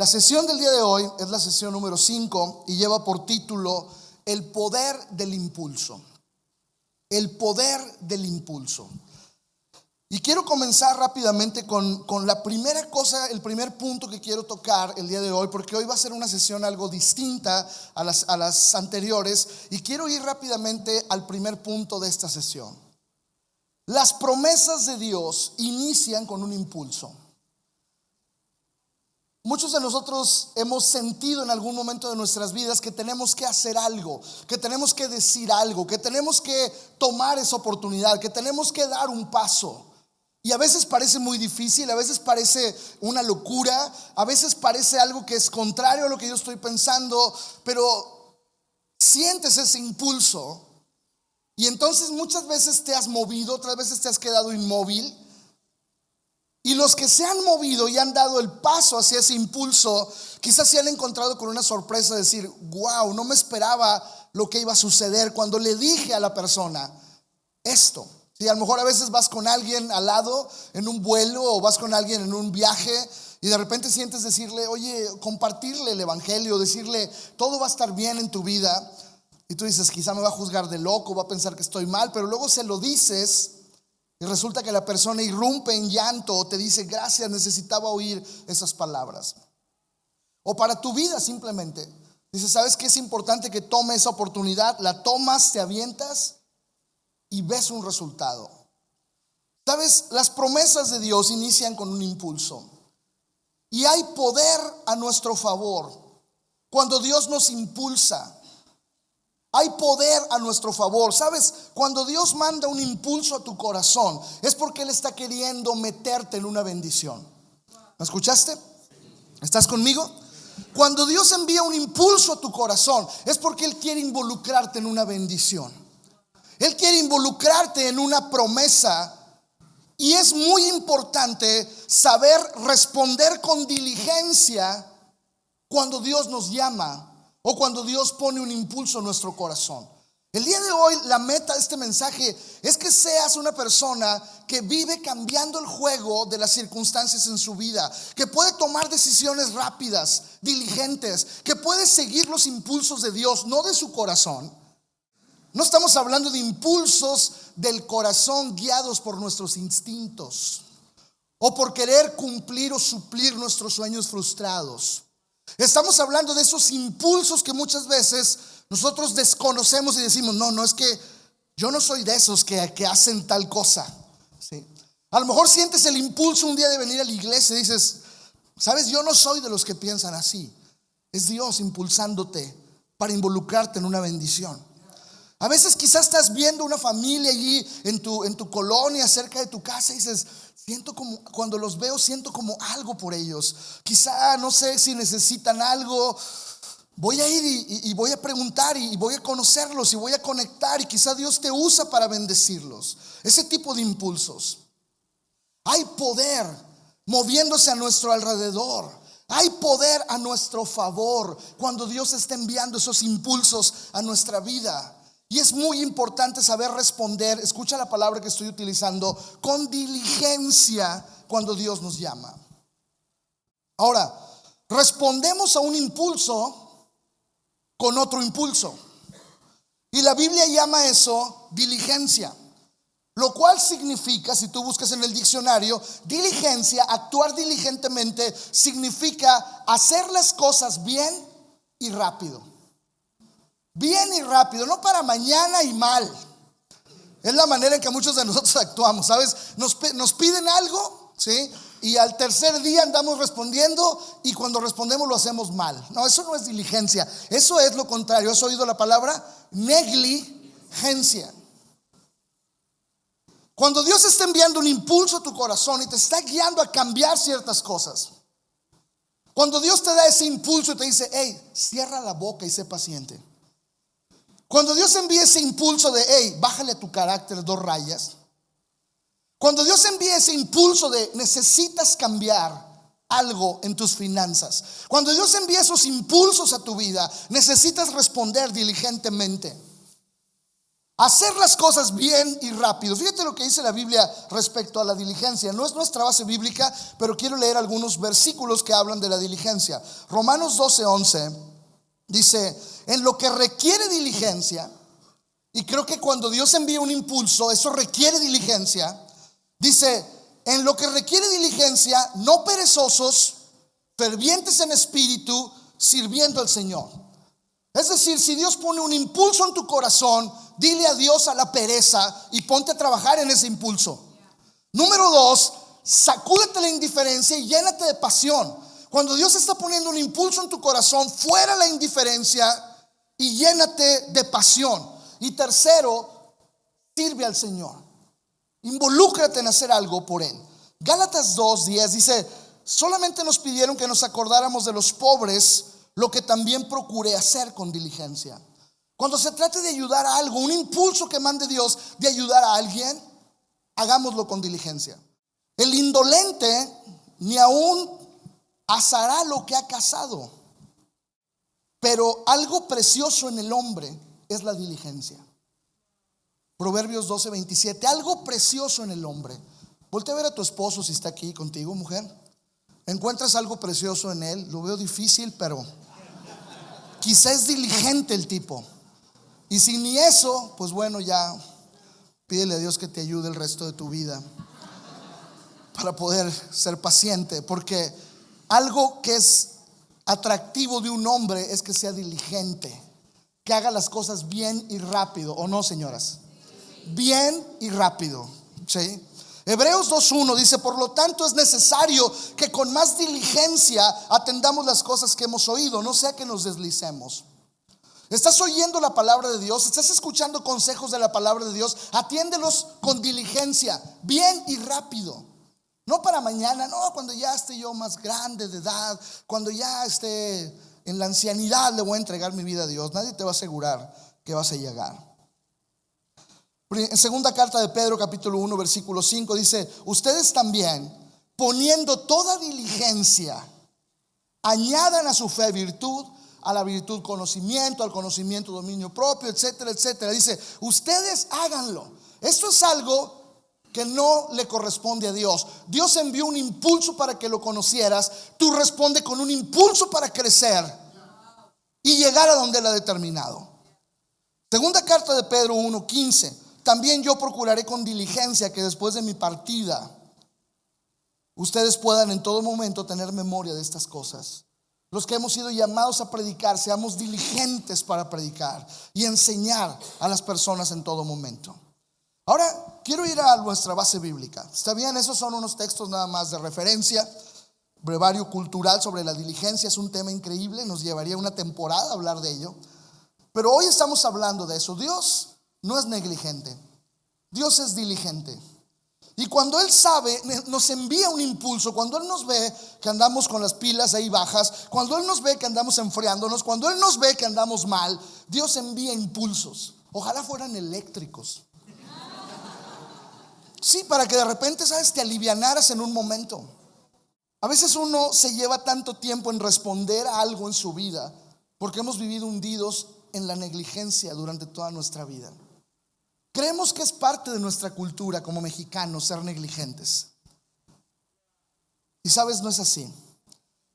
La sesión del día de hoy es la sesión número 5 y lleva por título El poder del impulso. El poder del impulso. Y quiero comenzar rápidamente con la primera cosa, el primer punto que quiero tocar el día de hoy, porque hoy va a ser una sesión algo distinta a las anteriores, y quiero ir rápidamente al primer punto de esta sesión. Las promesas de Dios inician con un impulso. Muchos de nosotros hemos sentido en algún momento de nuestras vidas que tenemos que hacer algo, que tenemos que decir algo, que tenemos que tomar esa oportunidad, que tenemos que dar un paso. Y a veces parece muy difícil, a veces parece una locura, a veces parece algo que es contrario a lo que yo estoy pensando, pero sientes ese impulso y entonces muchas veces te has movido, otras veces te has quedado inmóvil. Y los que se han movido y han dado el paso hacia ese impulso, quizás se han encontrado con una sorpresa de decir: wow, no me esperaba lo que iba a suceder cuando le dije a la persona esto. Sí, a lo mejor a veces vas con alguien al lado en un vuelo o vas con alguien en un viaje y de repente sientes decirle, oye, compartirle el evangelio, decirle todo va a estar bien en tu vida. Y tú dices, quizá me va a juzgar de loco, va a pensar que estoy mal, pero luego se lo dices. Y resulta que la persona irrumpe en llanto o te dice, gracias, necesitaba oír esas palabras. O para tu vida simplemente dice, ¿sabes qué? Es importante que tome esa oportunidad. La tomas, te avientas y ves un resultado. ¿Sabes? Las promesas de Dios inician con un impulso. Y hay poder a nuestro favor cuando Dios nos impulsa. Hay poder a nuestro favor. ¿Sabes? Cuando Dios manda un impulso a tu corazón, es porque Él está queriendo meterte en una bendición. ¿Me escuchaste? ¿Estás conmigo? Cuando Dios envía un impulso a tu corazón, es porque Él quiere involucrarte en una bendición. Él quiere involucrarte en una promesa. Y es muy importante saber responder con diligencia cuando Dios nos llama o cuando Dios pone un impulso en nuestro corazón. El día de hoy la meta de este mensaje es que seas una persona que vive cambiando el juego de las circunstancias en su vida, que puede tomar decisiones rápidas, diligentes, que puede seguir los impulsos de Dios, no de su corazón. No estamos hablando de impulsos del corazón guiados por nuestros instintos o por querer cumplir o suplir nuestros sueños frustrados. Estamos hablando de esos impulsos que muchas veces nosotros desconocemos y decimos, no, es que yo no soy de esos que hacen tal cosa. ¿Sí? A lo mejor sientes el impulso un día de venir a la iglesia y dices, ¿sabes? Yo no soy de los que piensan así. Es Dios impulsándote para involucrarte en una bendición. A veces quizás estás viendo una familia allí en tu colonia, cerca de tu casa, y dices, siento como, cuando los veo siento como algo por ellos. Quizá no sé si necesitan algo. Voy a ir y voy a preguntar y voy a conocerlos y voy a conectar, y quizá Dios te usa para bendecirlos. Ese tipo de impulsos. Hay poder moviéndose a nuestro alrededor. Hay poder a nuestro favor cuando Dios está enviando esos impulsos a nuestra vida. Y es muy importante saber responder, escucha la palabra que estoy utilizando, con diligencia cuando Dios nos llama. Ahora, respondemos a un impulso con otro impulso. Y la Biblia llama eso diligencia. Lo cual significa, si tú buscas en el diccionario, diligencia, actuar diligentemente, significa hacer las cosas bien y rápido. Bien y rápido, no para mañana y mal. Es la manera en que muchos de nosotros actuamos, ¿sabes? Nos piden algo, ¿sí? Y al tercer día andamos respondiendo, y cuando respondemos lo hacemos mal. No, eso no es diligencia, eso es lo contrario. ¿Has oído la palabra? Negligencia. Cuando Dios está enviando un impulso a tu corazón y te está guiando a cambiar ciertas cosas, cuando Dios te da ese impulso y te dice, hey, cierra la boca y sé paciente. Cuando Dios envía ese impulso de, hey, bájale a tu carácter 2 rayas. Cuando Dios envía ese impulso de, necesitas cambiar algo en tus finanzas. Cuando Dios envía esos impulsos a tu vida, necesitas responder diligentemente. Hacer las cosas bien y rápido. Fíjate lo que dice la Biblia respecto a la diligencia. No es nuestra base bíblica, pero quiero leer algunos versículos que hablan de la diligencia. Romanos 12:11 dice: en lo que requiere diligencia, y creo que cuando Dios envía un impulso, eso requiere diligencia. Dice: en lo que requiere diligencia, no perezosos, fervientes en espíritu, sirviendo al Señor. Es decir, si Dios pone un impulso en tu corazón, dile adiós a la pereza y ponte a trabajar en ese impulso. Número 2, sacúdete la indiferencia y llénate de pasión. Cuando Dios está poniendo un impulso en tu corazón, fuera la indiferencia y llénate de pasión. Y tercero, sirve al Señor. Involúcrate en hacer algo por Él. Gálatas 2:10 dice: solamente nos pidieron que nos acordáramos de los pobres, lo que también procuré hacer con diligencia. Cuando se trate de ayudar a algo, un impulso que mande Dios de ayudar a alguien, hagámoslo con diligencia. El indolente ni aún asará lo que ha cazado, pero algo precioso en el hombre es la diligencia. Proverbios 12:27, algo precioso en el hombre. Voltea a ver a tu esposo si está aquí contigo, mujer. ¿Encuentras algo precioso en él? Lo veo difícil, pero quizá es diligente el tipo. Y si ni eso, pues bueno, ya pídele a Dios que te ayude el resto de tu vida para poder ser paciente. Porque algo que es atractivo de un hombre es que sea diligente, que haga las cosas bien y rápido. ¿O no, señoras? Bien y rápido, ¿sí? Hebreos 2:1 dice: por lo tanto es necesario que con más diligencia atendamos las cosas que hemos oído, no sea que nos deslicemos. ¿Estás oyendo la palabra de Dios? ¿Estás escuchando consejos de la palabra de Dios? Atiéndelos con diligencia, bien y rápido. No para mañana, no, cuando ya esté yo más grande de edad, cuando ya esté en la ancianidad le voy a entregar mi vida a Dios. Nadie te va a asegurar que vas a llegar. En segunda carta de Pedro, capítulo 1, versículo 5 dice: ustedes también, poniendo toda diligencia, añadan a su fe virtud, a la virtud conocimiento, al conocimiento dominio propio, etcétera, etcétera. Dice: ustedes háganlo. Esto es algo que no le corresponde a Dios. Dios envió un impulso para que lo conocieras. Tú responde con un impulso para crecer y llegar a donde Él ha determinado. Segunda carta de Pedro 1:15: también yo procuraré con diligencia que después de mi partida ustedes puedan en todo momento tener memoria de estas cosas. Los que hemos sido llamados a predicar, seamos diligentes para predicar y enseñar a las personas en todo momento. Ahora quiero ir a nuestra base bíblica. ¿Está bien? Esos son unos textos nada más de referencia. Brevario cultural sobre la diligencia es un tema increíble. Nos llevaría una temporada a hablar de ello. Pero hoy estamos hablando de eso. Dios no es negligente. Dios es diligente. Y cuando Él sabe, nos envía un impulso. Cuando Él nos ve que andamos con las pilas ahí bajas, cuando Él nos ve que andamos enfriándonos, cuando Él nos ve que andamos mal, Dios envía impulsos. Ojalá fueran eléctricos. Sí, para que de repente, ¿sabes?, te alivianaras en un momento. A veces uno se lleva tanto tiempo en responder a algo en su vida porque hemos vivido hundidos en la negligencia durante toda nuestra vida. Creemos que es parte de nuestra cultura como mexicanos ser negligentes. Y sabes, no es así.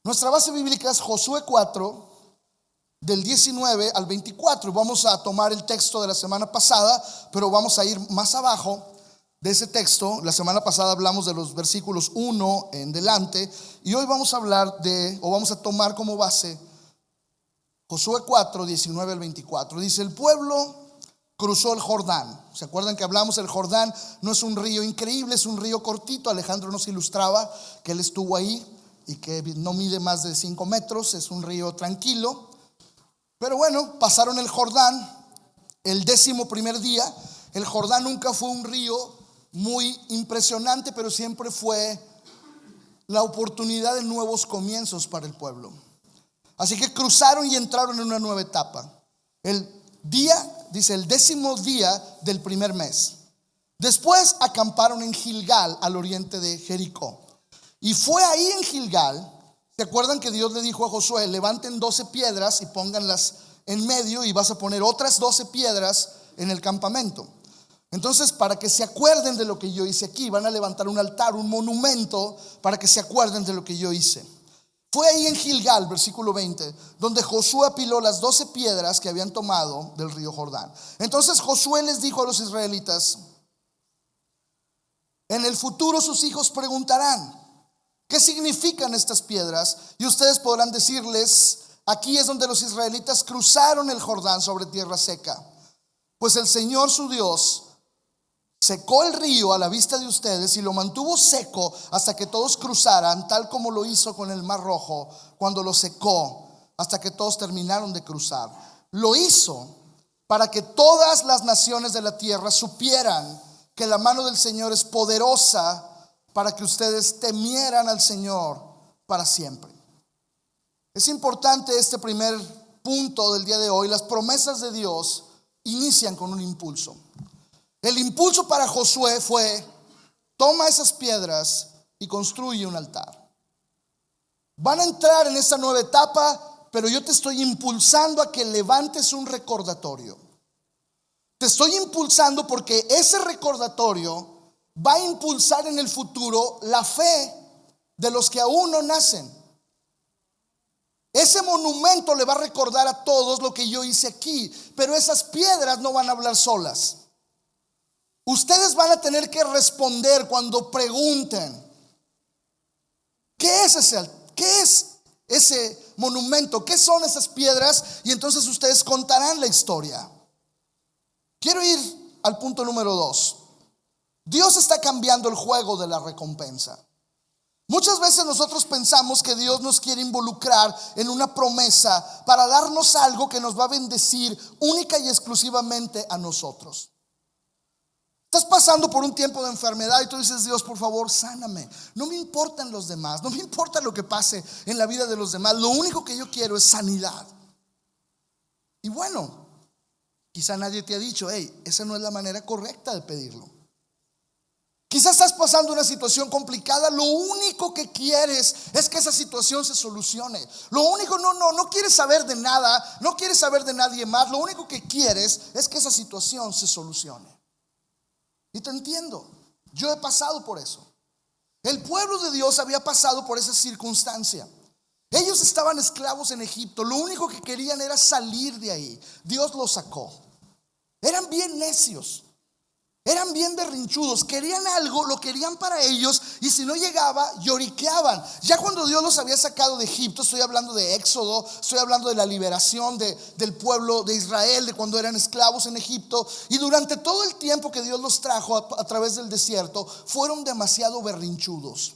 Nuestra base bíblica es Josué 4, del 19 al 24. Vamos a tomar el texto de la semana pasada, pero vamos a ir más abajo de ese texto. La semana pasada hablamos de los versículos 1 en delante, y hoy vamos a hablar vamos a tomar como base Josué 4, 19 al 24. Dice: el pueblo cruzó el Jordán. ¿Se acuerdan que hablamos? El Jordán no es un río increíble, es un río cortito. Alejandro nos ilustraba que él estuvo ahí y que no mide más de 5 metros. Es un río tranquilo. Pero bueno, pasaron el Jordán el 11º día. El Jordán nunca fue un río muy impresionante, pero siempre fue la oportunidad de nuevos comienzos para el pueblo. Así que cruzaron y entraron en una nueva etapa. El 10º día del primer mes. Después acamparon en Gilgal, al oriente de Jericó. Y fue ahí en Gilgal, ¿se acuerdan que Dios le dijo a Josué: levanten 12 piedras y pónganlas en medio, y vas a poner otras 12 piedras en el campamento. Entonces, para que se acuerden de lo que yo hice aquí, van a levantar un altar, un monumento, para que se acuerden de lo que yo hice. Fue ahí en Gilgal, versículo 20, donde Josué apiló las 12 piedras que habían tomado del río Jordán. Entonces Josué les dijo a los israelitas: en el futuro sus hijos preguntarán: ¿qué significan estas piedras? Y ustedes podrán decirles: aquí es donde los israelitas cruzaron el Jordán sobre tierra seca. Pues el Señor su Dios secó el río a la vista de ustedes y lo mantuvo seco hasta que todos cruzaran, tal como lo hizo con el Mar Rojo cuando lo secó hasta que todos terminaron de cruzar. Lo hizo para que todas las naciones de la tierra supieran que la mano del Señor es poderosa, para que ustedes temieran al Señor para siempre. Es importante este primer punto del día de hoy. Las promesas de Dios inician con un impulso. El impulso para Josué fue: toma esas piedras y construye un altar. Van a entrar en esta nueva etapa, pero yo te estoy impulsando a que levantes un recordatorio. Te estoy impulsando porque ese recordatorio va a impulsar en el futuro la fe de los que aún no nacen. Ese monumento le va a recordar a todos lo que yo hice aquí, pero esas piedras no van a hablar solas. Ustedes van a tener que responder cuando pregunten: ¿qué es ese monumento? ¿Qué son esas piedras? Y entonces ustedes contarán la historia. Quiero ir al punto número 2. Dios está cambiando el juego de la recompensa. Muchas veces nosotros pensamos que Dios nos quiere involucrar en una promesa para darnos algo que nos va a bendecir única y exclusivamente a nosotros. Estás pasando por un tiempo de enfermedad y tú dices: Dios, por favor, sáname. No me importan los demás, no me importa lo que pase en la vida de los demás. Lo único que yo quiero es sanidad. Y bueno, quizá nadie te ha dicho: hey, esa no es la manera correcta de pedirlo. Quizás estás pasando una situación complicada. Lo único que quieres es que esa situación se solucione. Lo único, no quieres saber de nada, no quieres saber de nadie más. Lo único que quieres es que esa situación se solucione. Y te entiendo, yo he pasado por eso. El pueblo de Dios había pasado por esa circunstancia. Ellos estaban esclavos en Egipto. Lo único que querían era salir de ahí. Dios los sacó. Eran bien necios, eran bien berrinchudos, querían algo, lo querían para ellos, y si no llegaba, lloriqueaban. Ya cuando Dios los había sacado de Egipto, estoy hablando de Éxodo, estoy hablando de la liberación del pueblo de Israel, de cuando eran esclavos en Egipto, y durante todo el tiempo que Dios los trajo a través del desierto, fueron demasiado berrinchudos.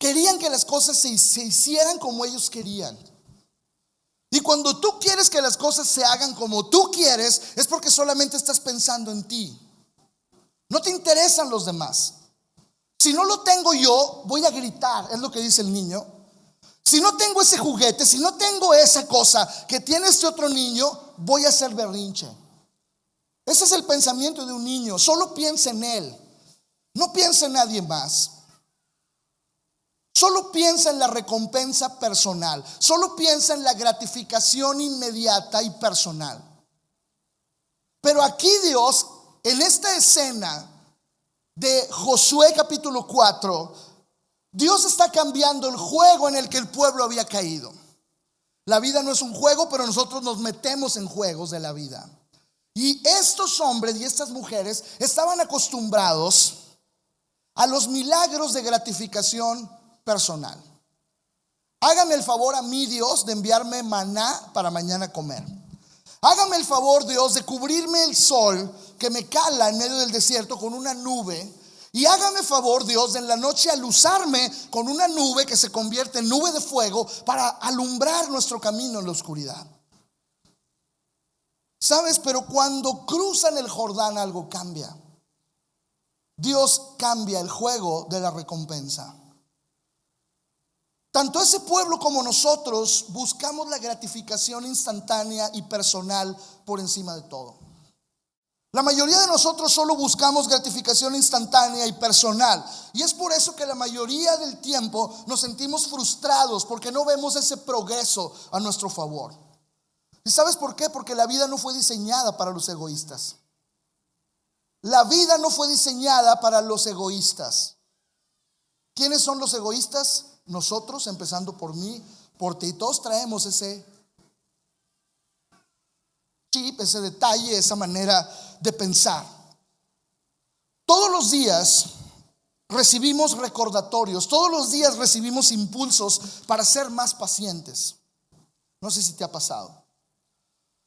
Querían que las cosas se hicieran como ellos querían. Y cuando tú quieres que las cosas se hagan como tú quieres, es porque solamente estás pensando en ti. No te interesan los demás. Si no lo tengo yo, voy a gritar, es lo que dice el niño. Si no tengo ese juguete, si no tengo esa cosa que tiene este otro niño, voy a hacer berrinche. Ese es el pensamiento de un niño. Solo piensa en él, no piensa en nadie más. Solo piensa en la recompensa personal. Solo piensa en la gratificación inmediata y personal. Pero aquí Dios, en esta escena de Josué capítulo 4, Dios está cambiando el juego en el que el pueblo había caído. La vida no es un juego, pero nosotros nos metemos en juegos de la vida. Y estos hombres y estas mujeres estaban acostumbrados a los milagros de gratificación personal. Hágame el favor a mí, Dios, de enviarme maná para mañana comer. Hágame el favor, Dios, de cubrirme el sol que me cala en medio del desierto con una nube. Y hágame favor, Dios, de en la noche aluzarme con una nube que se convierte en nube de fuego para alumbrar nuestro camino en la oscuridad. ¿Sabes? Pero cuando cruzan el Jordán algo cambia. Dios cambia el juego de la recompensa. Tanto ese pueblo como nosotros buscamos la gratificación instantánea y personal por encima de todo. La mayoría de nosotros solo buscamos gratificación instantánea y personal, y es por eso que la mayoría del tiempo nos sentimos frustrados porque no vemos ese progreso a nuestro favor. ¿Y sabes por qué? Porque la vida no fue diseñada para los egoístas. La vida no fue diseñada para los egoístas. ¿Quiénes son los egoístas? Nosotros, empezando por mí, por ti. Todos traemos ese chip, ese detalle, esa manera de pensar. Todos los días recibimos recordatorios, todos los días recibimos impulsos para ser más pacientes. No sé si te ha pasado.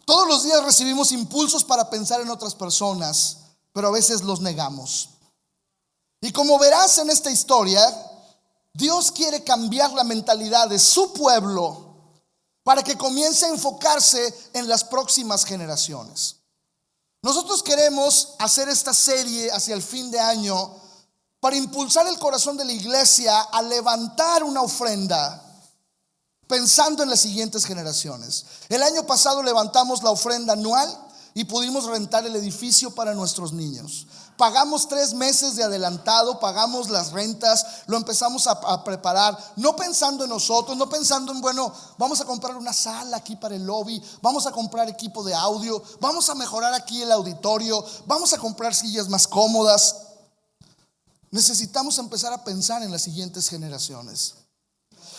Todos los días recibimos impulsos para pensar en otras personas, pero a veces los negamos. Y como verás en esta historia, Dios quiere cambiar la mentalidad de su pueblo para que comience a enfocarse en las próximas generaciones. Nosotros queremos hacer esta serie hacia el fin de año para impulsar el corazón de la iglesia a levantar una ofrenda pensando en las siguientes generaciones. El año pasado levantamos la ofrenda anual y pudimos rentar el edificio para nuestros niños. Pagamos 3 meses de adelantado, pagamos las rentas, lo empezamos a preparar, no pensando en nosotros, no pensando en, bueno, vamos a comprar una sala aquí para el lobby, vamos a comprar equipo de audio, vamos a mejorar aquí el auditorio, vamos a comprar sillas más cómodas. Necesitamos empezar a pensar en las siguientes generaciones.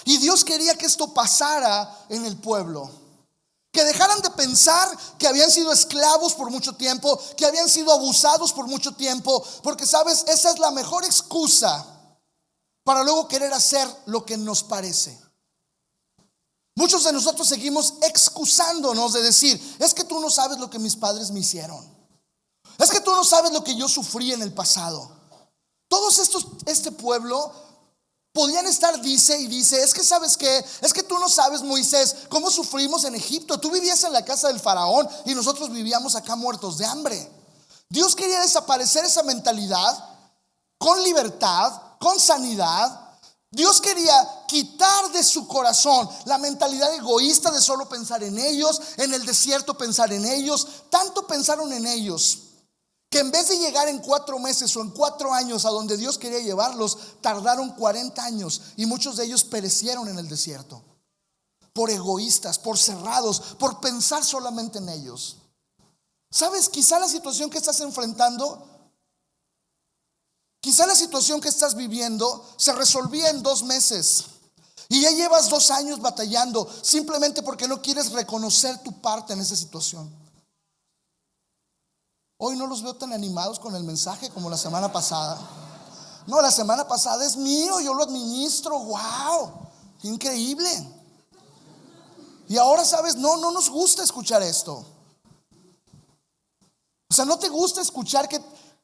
Y Dios quería que esto pasara en el pueblo, que dejaran de pensar que habían sido esclavos por mucho tiempo, que habían sido abusados por mucho tiempo, porque sabes, esa es la mejor excusa para luego querer hacer lo que nos parece. Muchos de nosotros seguimos excusándonos de decir, es que tú no sabes lo que mis padres me hicieron, es que tú no sabes lo que yo sufrí en el pasado. Todos este pueblo podían estar, dice, es que sabes qué, es que tú no sabes, Moisés, cómo sufrimos en Egipto. Tú vivías en la casa del faraón y nosotros vivíamos acá muertos de hambre. Dios quería desaparecer esa mentalidad con libertad, con sanidad. Dios quería quitar de su corazón la mentalidad egoísta de solo pensar en ellos, en el desierto pensar en ellos. Tanto pensaron en ellos que en vez de llegar en 4 meses o en 4 años a donde Dios quería llevarlos, tardaron 40 años y muchos de ellos perecieron en el desierto por egoístas, por cerrados, por pensar solamente en ellos. ¿Sabes? Quizá la situación que estás enfrentando, quizá la situación que estás viviendo se resolvía en 2 meses y ya llevas 2 años batallando simplemente porque no quieres reconocer tu parte en esa situación. Hoy no los veo tan animados con el mensaje como la semana pasada. No, la semana pasada es mío, yo lo administro. ¡Wow! ¡Qué increíble! Y ahora, ¿sabes? No nos gusta escuchar esto. O sea, no te gusta escuchar que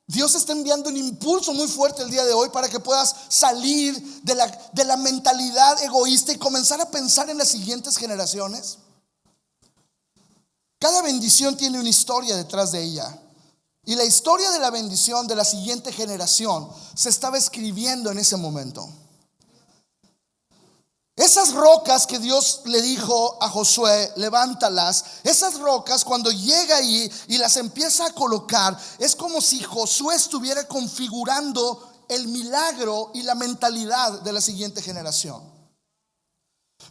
Dios está enviando un impulso muy fuerte el día de hoy para que puedas salir de la mentalidad egoísta y comenzar a pensar en las siguientes generaciones. Cada bendición tiene una historia detrás de ella. Y la historia de la bendición de la siguiente generación se estaba escribiendo en ese momento. Esas rocas que Dios le dijo a Josué, levántalas. Esas rocas, cuando llega ahí y las empieza a colocar, es como si Josué estuviera configurando el milagro y la mentalidad de la siguiente generación.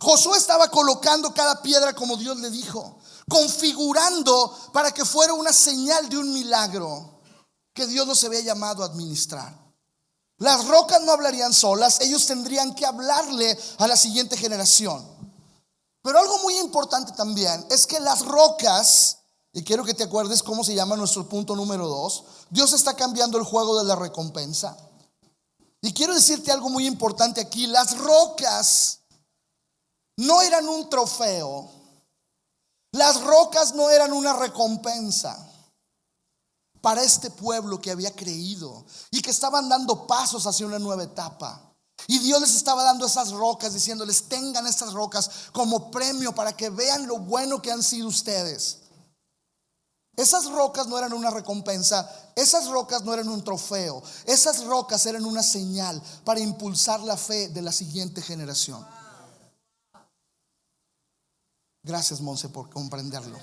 Josué estaba colocando cada piedra como Dios le dijo, configurando para que fuera una señal de un milagro que Dios los había llamado a administrar. Las rocas no hablarían solas, ellos tendrían que hablarle a la siguiente generación. Pero algo muy importante también es que las rocas, y quiero que te acuerdes cómo se llama nuestro punto número 2, Dios está cambiando el juego de la recompensa. Y quiero decirte algo muy importante aquí, las rocas no eran un trofeo. Las rocas no eran una recompensa para este pueblo que había creído y que estaban dando pasos hacia una nueva etapa. Y Dios les estaba dando esas rocas, diciéndoles, tengan estas rocas como premio para que vean lo bueno que han sido ustedes. Esas rocas no eran una recompensa, esas rocas no eran un trofeo, esas rocas eran una señal para impulsar la fe de la siguiente generación. Gracias, Monse, por comprenderlo.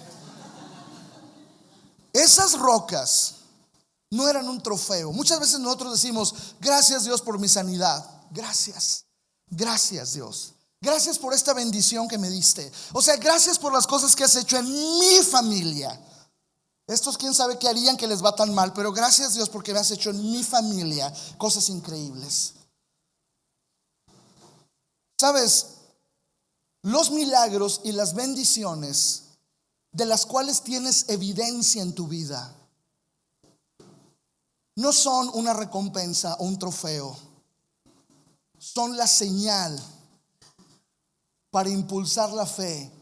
Esas rocas no eran un trofeo. Muchas veces nosotros decimos, gracias Dios por mi sanidad. Gracias Dios. Gracias por esta bendición que me diste. O sea, gracias por las cosas que has hecho en mi familia. Estos quién sabe qué harían que les va tan mal, pero gracias Dios porque me has hecho en mi familia cosas increíbles. Sabes, los milagros y las bendiciones de las cuales tienes evidencia en tu vida no son una recompensa o un trofeo, son la señal para impulsar la fe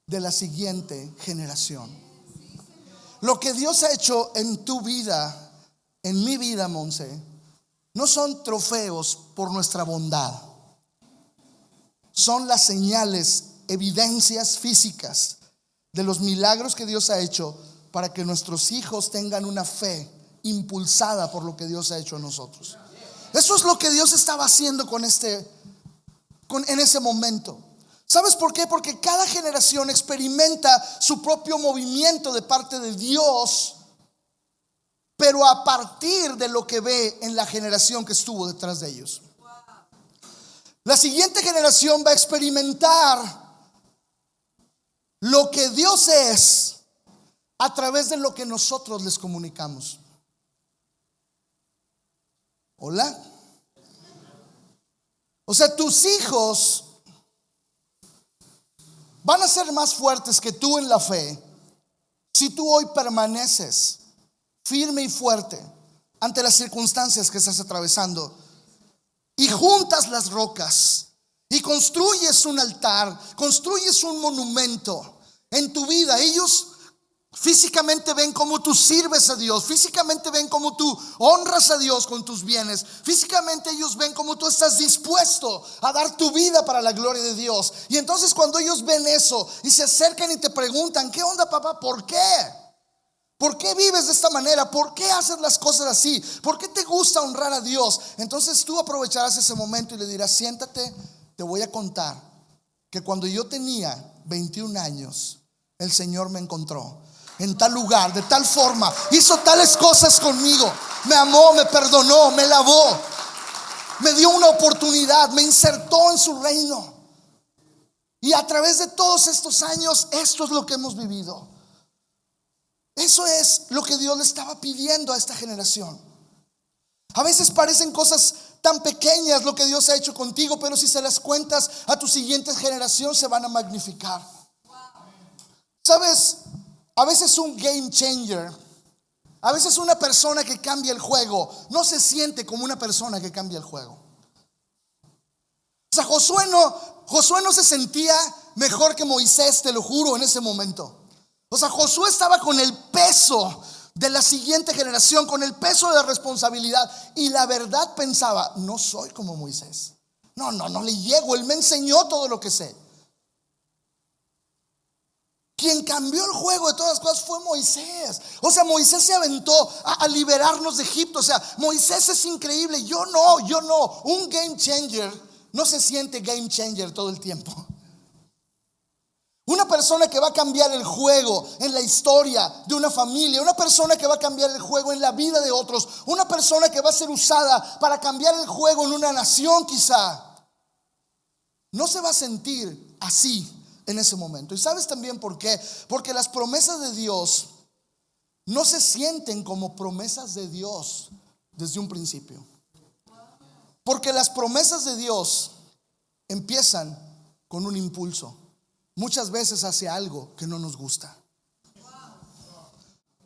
de la siguiente generación. Lo que Dios ha hecho en tu vida, en mi vida, Monse, no son trofeos por nuestra bondad. Son las señales, evidencias físicas de los milagros que Dios ha hecho para que nuestros hijos tengan una fe impulsada por lo que Dios ha hecho en nosotros. Eso es lo que Dios estaba haciendo en ese momento. ¿Sabes por qué? Porque cada generación experimenta su propio movimiento de parte de Dios, pero a partir de lo que ve en la generación que estuvo detrás de ellos. La siguiente generación va a experimentar lo que Dios es a través de lo que nosotros les comunicamos. Hola. O sea, tus hijos van a ser más fuertes que tú en la fe si tú hoy permaneces firme y fuerte ante las circunstancias que estás atravesando y juntas las rocas y construyes un altar, construyes un monumento en tu vida. Ellos físicamente ven cómo tú sirves a Dios, físicamente ven cómo tú honras a Dios con tus bienes, físicamente ellos ven cómo tú estás dispuesto a dar tu vida para la gloria de Dios. Y entonces cuando ellos ven eso y se acercan y te preguntan: ¿qué onda, papá? ¿Por qué? ¿Por qué vives de esta manera? ¿Por qué haces las cosas así? ¿Por qué te gusta honrar a Dios? Entonces tú aprovecharás ese momento y le dirás: siéntate, te voy a contar que cuando yo tenía 21 años el Señor me encontró en tal lugar, de tal forma, hizo tales cosas conmigo, me amó, me perdonó, me lavó, me dio una oportunidad, me insertó en su reino. Y a través de todos estos años, esto es lo que hemos vivido. Eso es lo que Dios le estaba pidiendo a esta generación. A veces parecen cosas tan pequeñas lo que Dios ha hecho contigo, pero si se las cuentas a tu siguiente generación se van a magnificar. ¿Sabes? A veces un game changer, a veces una persona que cambia el juego no se siente como una persona que cambia el juego. O sea, Josué no se sentía mejor que Moisés, te lo juro, en ese momento. O sea, Josué estaba con el peso de la siguiente generación, con el peso de la responsabilidad, y la verdad pensaba: no soy como Moisés, no le llego, él me enseñó todo lo que sé. Quien cambió el juego de todas las cosas fue Moisés. O sea, Moisés se aventó a liberarnos de Egipto. O sea, Moisés es increíble. Yo no. Un game changer no se siente game changer todo el tiempo. Una persona que va a cambiar el juego en la historia de una familia, una persona que va a cambiar el juego en la vida de otros, una persona que va a ser usada para cambiar el juego en una nación quizá, no se va a sentir así en ese momento. ¿Y sabes también por qué? Porque las promesas de Dios no se sienten como promesas de Dios desde un principio. Porque las promesas de Dios empiezan con un impulso, muchas veces hacia algo que no nos gusta.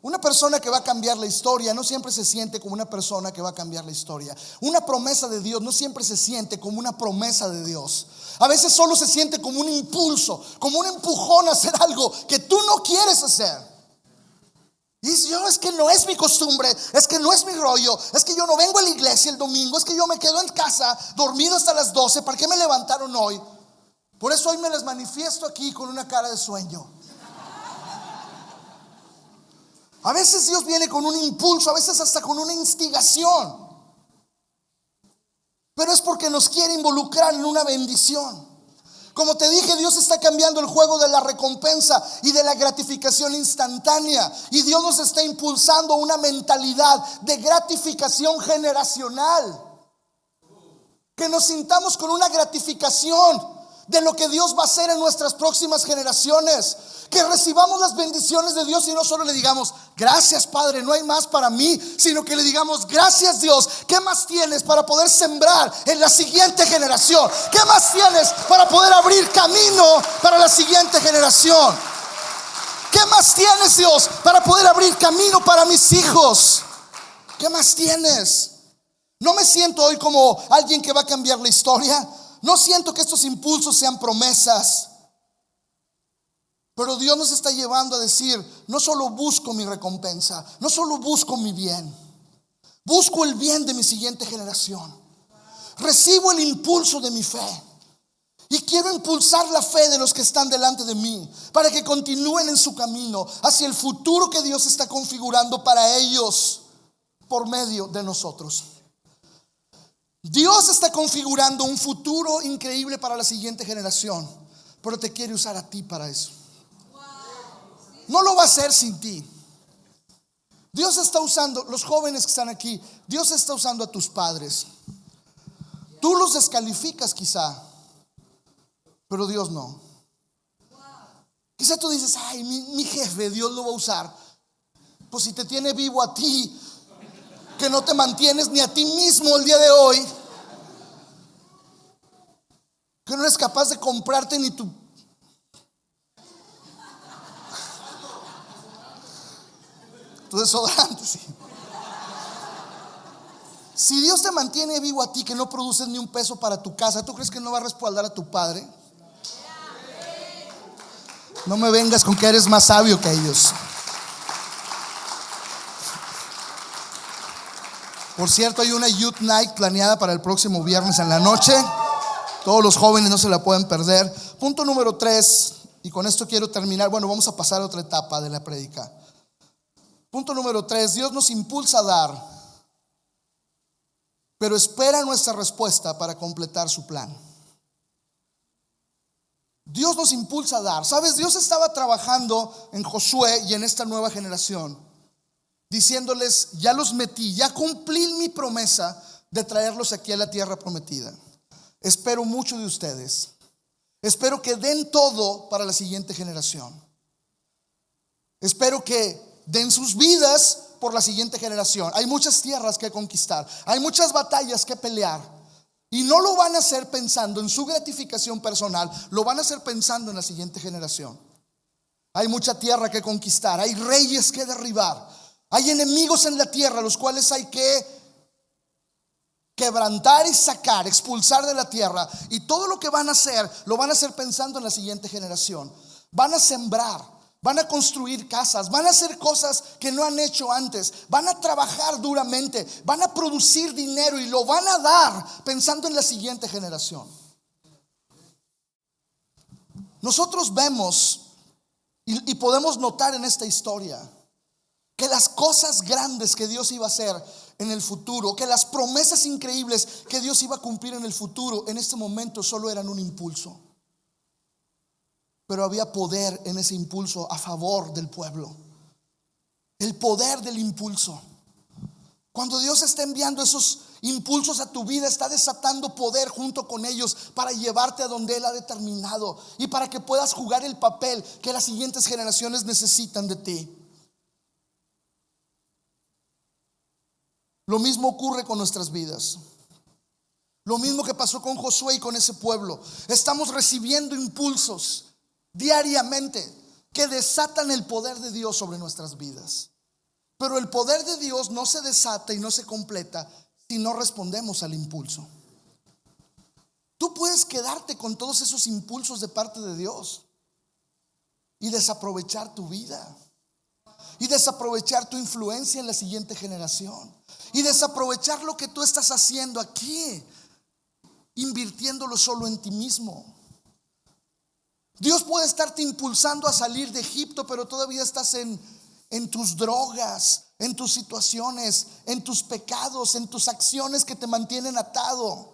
Una persona que va a cambiar la historia no siempre se siente como una persona que va a cambiar la historia. Una promesa de Dios no siempre se siente como una promesa de Dios. A veces solo se siente como un impulso, como un empujón a hacer algo que tú no quieres hacer. Y es que no es mi costumbre, es que no es mi rollo, es que yo no vengo a la iglesia el domingo, es que yo me quedo en casa dormido hasta las 12. ¿Para qué me levantaron hoy? Por eso hoy me les manifiesto aquí con una cara de sueño. A veces Dios viene con un impulso, a veces hasta con una instigación, pero es porque nos quiere involucrar en una bendición. Como te dije, Dios está cambiando el juego de la recompensa y de la gratificación instantánea, y Dios nos está impulsando una mentalidad de gratificación generacional. Que nos sintamos con una gratificación de lo que Dios va a hacer en nuestras próximas generaciones. Que recibamos las bendiciones de Dios y no solo le digamos gracias Padre, no hay más para mí, sino que le digamos gracias Dios, ¿qué más tienes para poder sembrar en la siguiente generación? ¿Qué más tienes para poder abrir camino para la siguiente generación? ¿Qué más tienes, Dios, para poder abrir camino para mis hijos? ¿Qué más tienes? No me siento hoy como alguien que va a cambiar la historia. No siento que estos impulsos sean promesas. Pero Dios nos está llevando a decir, no solo busco mi recompensa, no solo busco mi bien, busco el bien de mi siguiente generación. Recibo el impulso de mi fe y quiero impulsar la fe de los que están delante de mí para que continúen en su camino hacia el futuro que Dios está configurando para ellos por medio de nosotros. Dios está configurando un futuro increíble para la siguiente generación, pero te quiere usar a ti para eso. No lo va a hacer sin ti. Dios está usando, los jóvenes que están aquí, Dios está usando a tus padres. Tú los descalificas quizá, pero Dios no. Quizá tú dices, ay, mi jefe, Dios lo va a usar. Pues si te tiene vivo a ti, que no te mantienes ni a ti mismo el día de hoy, que no eres capaz de comprarte ni tu desodorante, sí. Si Dios te mantiene vivo a ti, que no produces ni un peso para tu casa, ¿tú crees que no va a respaldar a tu padre? No me vengas con que eres más sabio que ellos. Por cierto, hay una Youth Night planeada para el próximo viernes en la noche. Todos los jóvenes no se la pueden perder. Punto número 3, y con esto quiero terminar. Bueno, vamos a pasar a otra etapa de la prédica. Punto número 3, Dios nos impulsa a dar, pero espera nuestra respuesta para completar su plan. Dios nos impulsa a dar. ¿Sabes? Dios estaba trabajando en Josué y en esta nueva generación, diciéndoles, ya los metí, ya cumplí mi promesa de traerlos aquí a la tierra prometida. Espero mucho de ustedes. Espero que den todo para la siguiente generación. Espero que den sus vidas por la siguiente generación. Hay muchas tierras que conquistar, hay muchas batallas que pelear, y no lo van a hacer pensando en su gratificación personal, lo van a hacer pensando en la siguiente generación. Hay mucha tierra que conquistar, hay reyes que derribar, hay enemigos en la tierra los cuales hay que quebrantar y sacar, expulsar de la tierra, y todo lo que van a hacer lo van a hacer pensando en la siguiente generación. Van a sembrar, van a construir casas, van a hacer cosas que no han hecho antes, van a trabajar duramente, van a producir dinero y lo van a dar pensando en la siguiente generación. Nosotros vemos y podemos notar en esta historia que las cosas grandes que Dios iba a hacer en el futuro, que las promesas increíbles que Dios iba a cumplir en el futuro, en este momento solo eran un impulso. Pero había poder en ese impulso a favor del pueblo. El poder del impulso. Cuando Dios está enviando esos impulsos a tu vida, está desatando poder junto con ellos para llevarte a donde Él ha determinado y para que puedas jugar el papel que las siguientes generaciones necesitan de ti. Lo mismo ocurre con nuestras vidas. Lo mismo que pasó con Josué y con ese pueblo. Estamos recibiendo impulsos diariamente que desatan el poder de Dios sobre nuestras vidas. Pero el poder de Dios no se desata y no se completa si no respondemos al impulso. Tú puedes quedarte con todos esos impulsos de parte de Dios y desaprovechar tu vida, y desaprovechar tu influencia en la siguiente generación, y desaprovechar lo que tú estás haciendo aquí, invirtiéndolo solo en ti mismo. Dios puede estarte impulsando a salir de Egipto, pero todavía estás en tus drogas, en tus situaciones, en tus pecados, en tus acciones que te mantienen atado.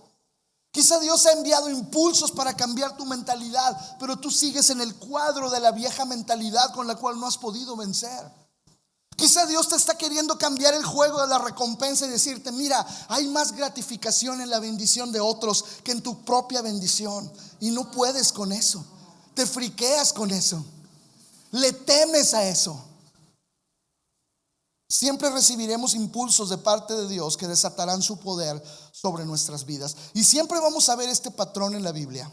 Quizá Dios ha enviado impulsos para cambiar tu mentalidad, pero tú sigues en el cuadro de la vieja mentalidad con la cual no has podido vencer. Quizá Dios te está queriendo cambiar el juego de la recompensa y decirte: mira, hay más gratificación en la bendición de otros que en tu propia bendición. Y no puedes con eso. Te friqueas con eso. Le temes a eso. Siempre recibiremos impulsos de parte de Dios que desatarán su poder sobre nuestras vidas. Y siempre vamos a ver este patrón en la Biblia.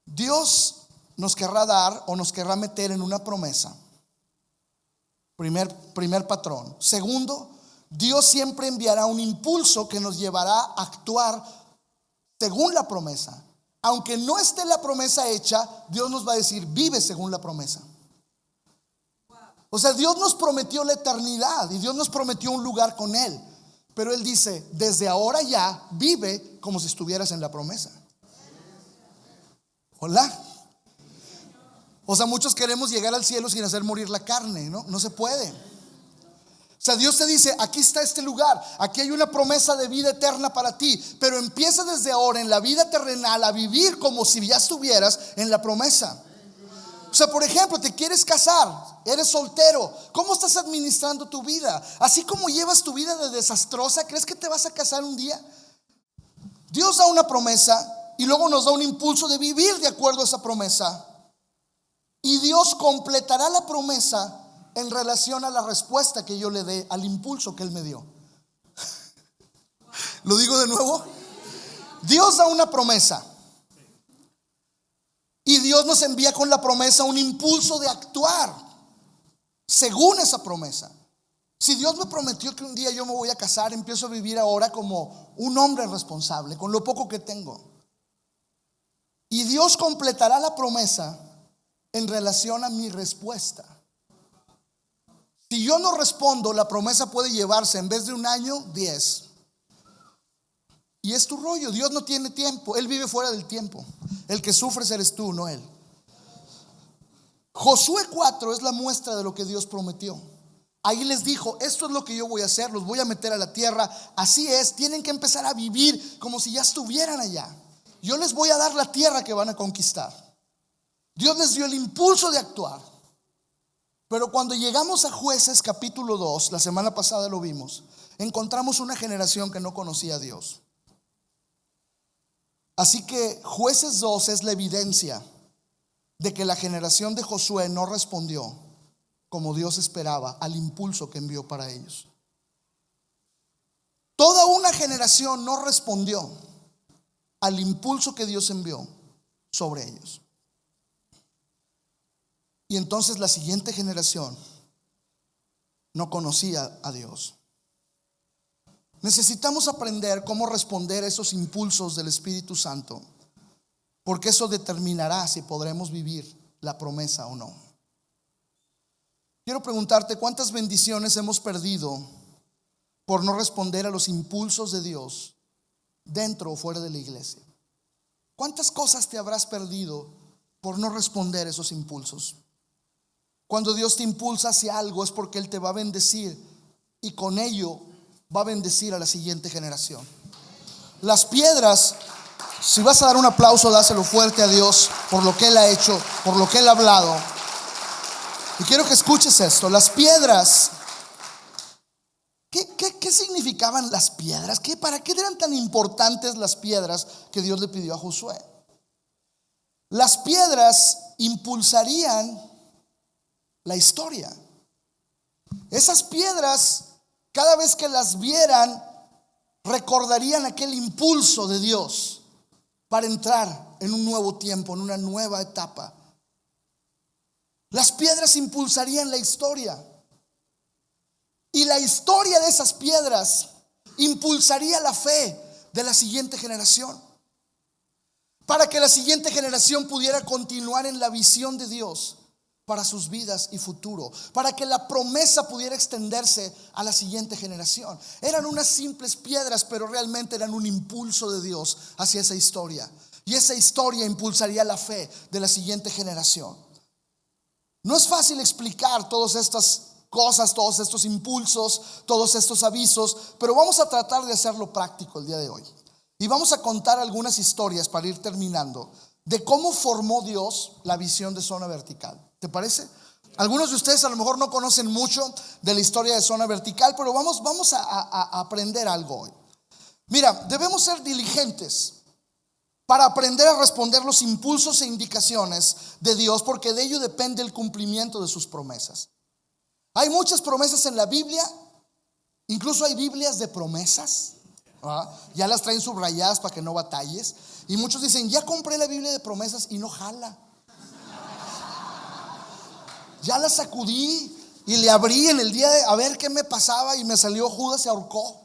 Dios nos querrá dar o nos querrá meter en una promesa. Primer patrón. Segundo, Dios siempre enviará un impulso que nos llevará a actuar según la promesa. Aunque no esté la promesa hecha, Dios nos va a decir: vive según la promesa. O sea, Dios nos prometió la eternidad y Dios nos prometió un lugar con Él. Pero Él dice: desde ahora ya vive como si estuvieras en la promesa. Hola. O sea, muchos queremos llegar al cielo sin hacer morir la carne, ¿no? No se puede. O sea, Dios te dice: aquí está este lugar, aquí hay una promesa de vida eterna para ti, pero empieza desde ahora en la vida terrenal a vivir como si ya estuvieras en la promesa. O sea, por ejemplo, te quieres casar, eres soltero. ¿Cómo estás administrando tu vida? Así como llevas tu vida de desastrosa, ¿crees que te vas a casar un día? Dios da una promesa y luego nos da un impulso de vivir de acuerdo a esa promesa. Y Dios completará la promesa en relación a la respuesta que yo le dé al impulso que Él me dio. ¿Lo digo de nuevo? Dios da una promesa y Dios nos envía con la promesa un impulso de actuar según esa promesa. Si Dios me prometió que un día yo me voy a casar, empiezo a vivir ahora como un hombre responsable, con lo poco que tengo. Y Dios completará la promesa en relación a mi respuesta. Si yo no respondo, la promesa puede llevarse, en vez de un año, 10. Y es tu rollo. Dios no tiene tiempo. Él vive fuera del tiempo. El que sufres eres tú, no Él. Josué 4 es la muestra de lo que Dios prometió. Ahí les dijo: esto es lo que yo voy a hacer, los voy a meter a la tierra. Así es, tienen que empezar a vivir como si ya estuvieran allá. Yo les voy a dar la tierra que van a conquistar. Dios les dio el impulso de actuar. Pero cuando llegamos a Jueces capítulo 2, la semana pasada lo vimos, encontramos una generación que no conocía a Dios. Así que Jueces 2 es la evidencia de que la generación de Josué no respondió como Dios esperaba al impulso que envió para ellos. Toda una generación no respondió al impulso que Dios envió sobre ellos. Y entonces la siguiente generación no conocía a Dios. Necesitamos aprender cómo responder a esos impulsos del Espíritu Santo, porque eso determinará si podremos vivir la promesa o no. Quiero preguntarte: ¿cuántas bendiciones hemos perdido por no responder a los impulsos de Dios dentro o fuera de la iglesia? ¿Cuántas cosas te habrás perdido por no responder a esos impulsos? Cuando Dios te impulsa hacia algo es porque Él te va a bendecir y con ello va a bendecir a la siguiente generación. Las piedras, si vas a dar un aplauso, dáselo fuerte a Dios por lo que Él ha hecho, por lo que Él ha hablado. Y quiero que escuches esto. Las piedras, ¿qué significaban las piedras? ¿Para qué eran tan importantes las piedras que Dios le pidió a Josué? Las piedras impulsarían la historia. Esas piedras, cada vez que las vieran, recordarían aquel impulso de Dios para entrar en un nuevo tiempo, en una nueva etapa. Las piedras impulsarían la historia. Y la historia de esas piedras impulsaría la fe de la siguiente generación, para que la siguiente generación pudiera continuar en la visión de Dios para sus vidas y futuro, para que la promesa pudiera extenderse a la siguiente generación. Eran unas simples piedras, pero realmente eran un impulso de Dios hacia esa historia. Y esa historia impulsaría la fe de la siguiente generación. No es fácil explicar todas estas cosas, todos estos impulsos, todos estos avisos, pero vamos a tratar de hacerlo práctico el día de hoy. Y vamos a contar algunas historias para ir terminando de cómo formó Dios la visión de Zona Vertical. ¿Te parece? Algunos de ustedes a lo mejor no conocen mucho de la historia de Zona Vertical, pero vamos a aprender algo hoy. Mira, debemos ser diligentes para aprender a responder los impulsos e indicaciones de Dios, porque de ello depende el cumplimiento de sus promesas. Hay muchas promesas en la Biblia, incluso hay Biblias de promesas. Ya las traen subrayadas para que no batalles. Y muchos dicen, ya compré la Biblia de promesas y no jala. Ya la sacudí y le abrí en el día de a ver qué me pasaba y me salió Judas se ahorcó.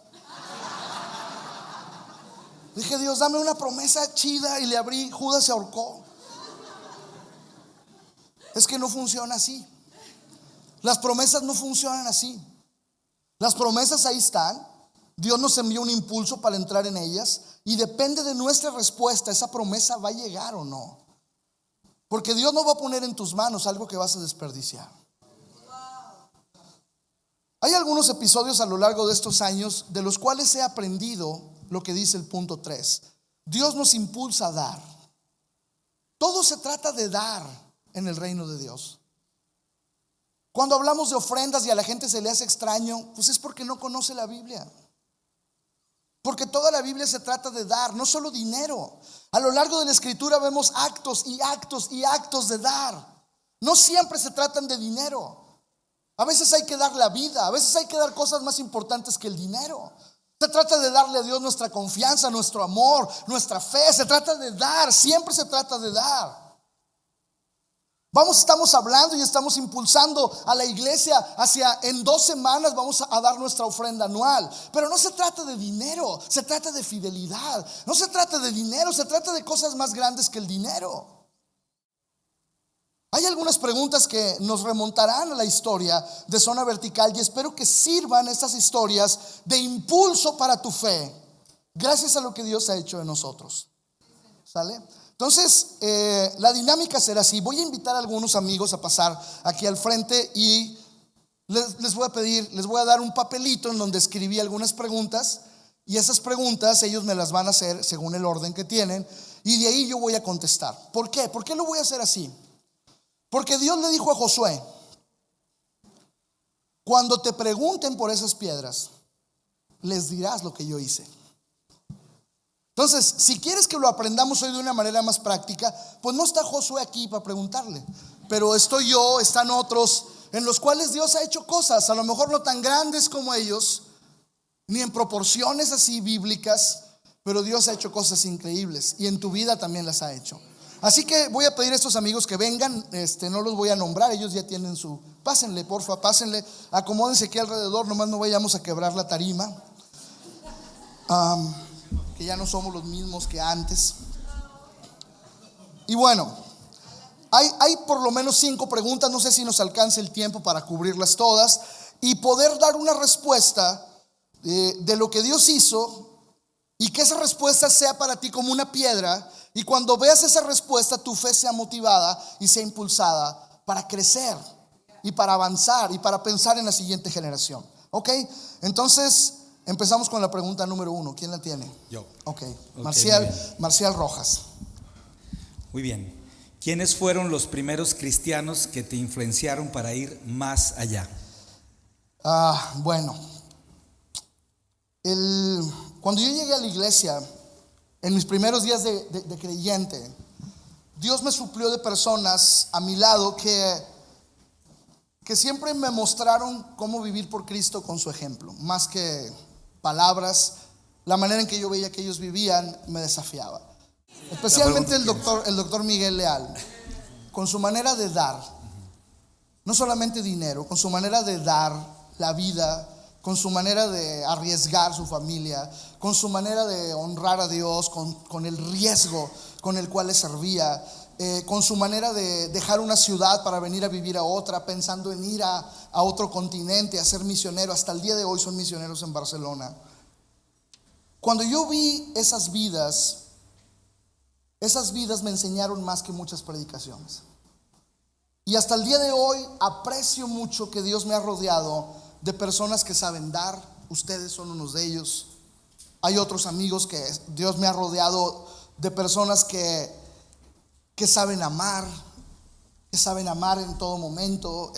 Dije, Dios, dame una promesa chida, y le abrí, Judas se ahorcó. Es que no funciona así. Las promesas no funcionan así. Las promesas ahí están. Dios nos envió un impulso para entrar en ellas, y depende de nuestra respuesta, esa promesa va a llegar o no. Porque Dios no va a poner en tus manos algo que vas a desperdiciar. Hay algunos episodios a lo largo de estos años de los cuales he aprendido lo que dice el punto 3. Dios nos impulsa a dar. Todo se trata de dar en el reino de Dios. Cuando hablamos de ofrendas y a la gente se le hace extraño, pues es porque no conoce la Biblia. Porque toda la Biblia se trata de dar, no solo dinero. A lo largo de la Escritura vemos actos y actos y actos de dar. No siempre se tratan de dinero. A veces hay que dar la vida, a veces hay que dar cosas más importantes que el dinero. Se trata de darle a Dios nuestra confianza, nuestro amor, nuestra fe. Se trata de dar, siempre se trata de dar. Estamos hablando y estamos impulsando a la iglesia hacia, en 2 semanas vamos a dar nuestra ofrenda anual. Pero no se trata de dinero, se trata de fidelidad. No se trata de dinero, se trata de cosas más grandes que el dinero. Hay algunas preguntas que nos remontarán a la historia de Zona Vertical, y espero que sirvan estas historias de impulso para tu fe, gracias a lo que Dios ha hecho en nosotros. ¿Sale? Entonces, la dinámica será así. Voy a invitar a algunos amigos a pasar aquí al frente y les voy a dar un papelito en donde escribí algunas preguntas, y esas preguntas ellos me las van a hacer según el orden que tienen, y de ahí yo voy a contestar. ¿Por qué? ¿Por qué lo voy a hacer así? Porque Dios le dijo a Josué: cuando te pregunten por esas piedras, les dirás lo que yo hice. Entonces, si quieres que lo aprendamos hoy de una manera más práctica, pues no está Josué aquí para preguntarle, pero estoy yo, están otros en los cuales Dios ha hecho cosas, a lo mejor no tan grandes como ellos, ni en proporciones así bíblicas, pero Dios ha hecho cosas increíbles, y en tu vida también las ha hecho. Así que voy a pedir a estos amigos que vengan, no los voy a nombrar, ellos ya tienen su... Pásenle, porfa, pásenle, acomódense aquí alrededor, nomás no vayamos a quebrar la tarima. Que ya no somos los mismos que antes. Y bueno, hay por lo menos 5 preguntas, no sé si nos alcance el tiempo para cubrirlas todas y poder dar una respuesta de lo que Dios hizo, y que esa respuesta sea para ti como una piedra, y cuando veas esa respuesta tu fe sea motivada y sea impulsada para crecer y para avanzar y para pensar en la siguiente generación. ¿Ok? Entonces empezamos con la pregunta número 1. ¿Quién la tiene? Yo. Ok, Marcial Rojas. Muy bien. ¿Quiénes fueron los primeros cristianos que te influenciaron para ir más allá? Bueno, cuando yo llegué a la iglesia, en mis primeros días de creyente, Dios me suplió de personas a mi lado que siempre me mostraron cómo vivir por Cristo con su ejemplo. Más que palabras, la manera en que yo veía que ellos vivían me desafiaba. Especialmente el doctor Miguel Leal, con su manera de dar, no solamente dinero, con su manera de dar la vida, con su manera de arriesgar su familia, con su manera de honrar a Dios, con el riesgo con el cual le servía, con su manera de dejar una ciudad para venir a vivir a otra, pensando en ir a otro continente, a ser misionero. Hasta el día de hoy son misioneros en Barcelona. Cuando yo vi esas vidas me enseñaron más que muchas predicaciones. Y hasta el día de hoy aprecio mucho que Dios me ha rodeado de personas que saben dar. Ustedes son unos de ellos. Hay otros amigos que Dios me ha rodeado de personas que saben amar, que saben amar en todo momento.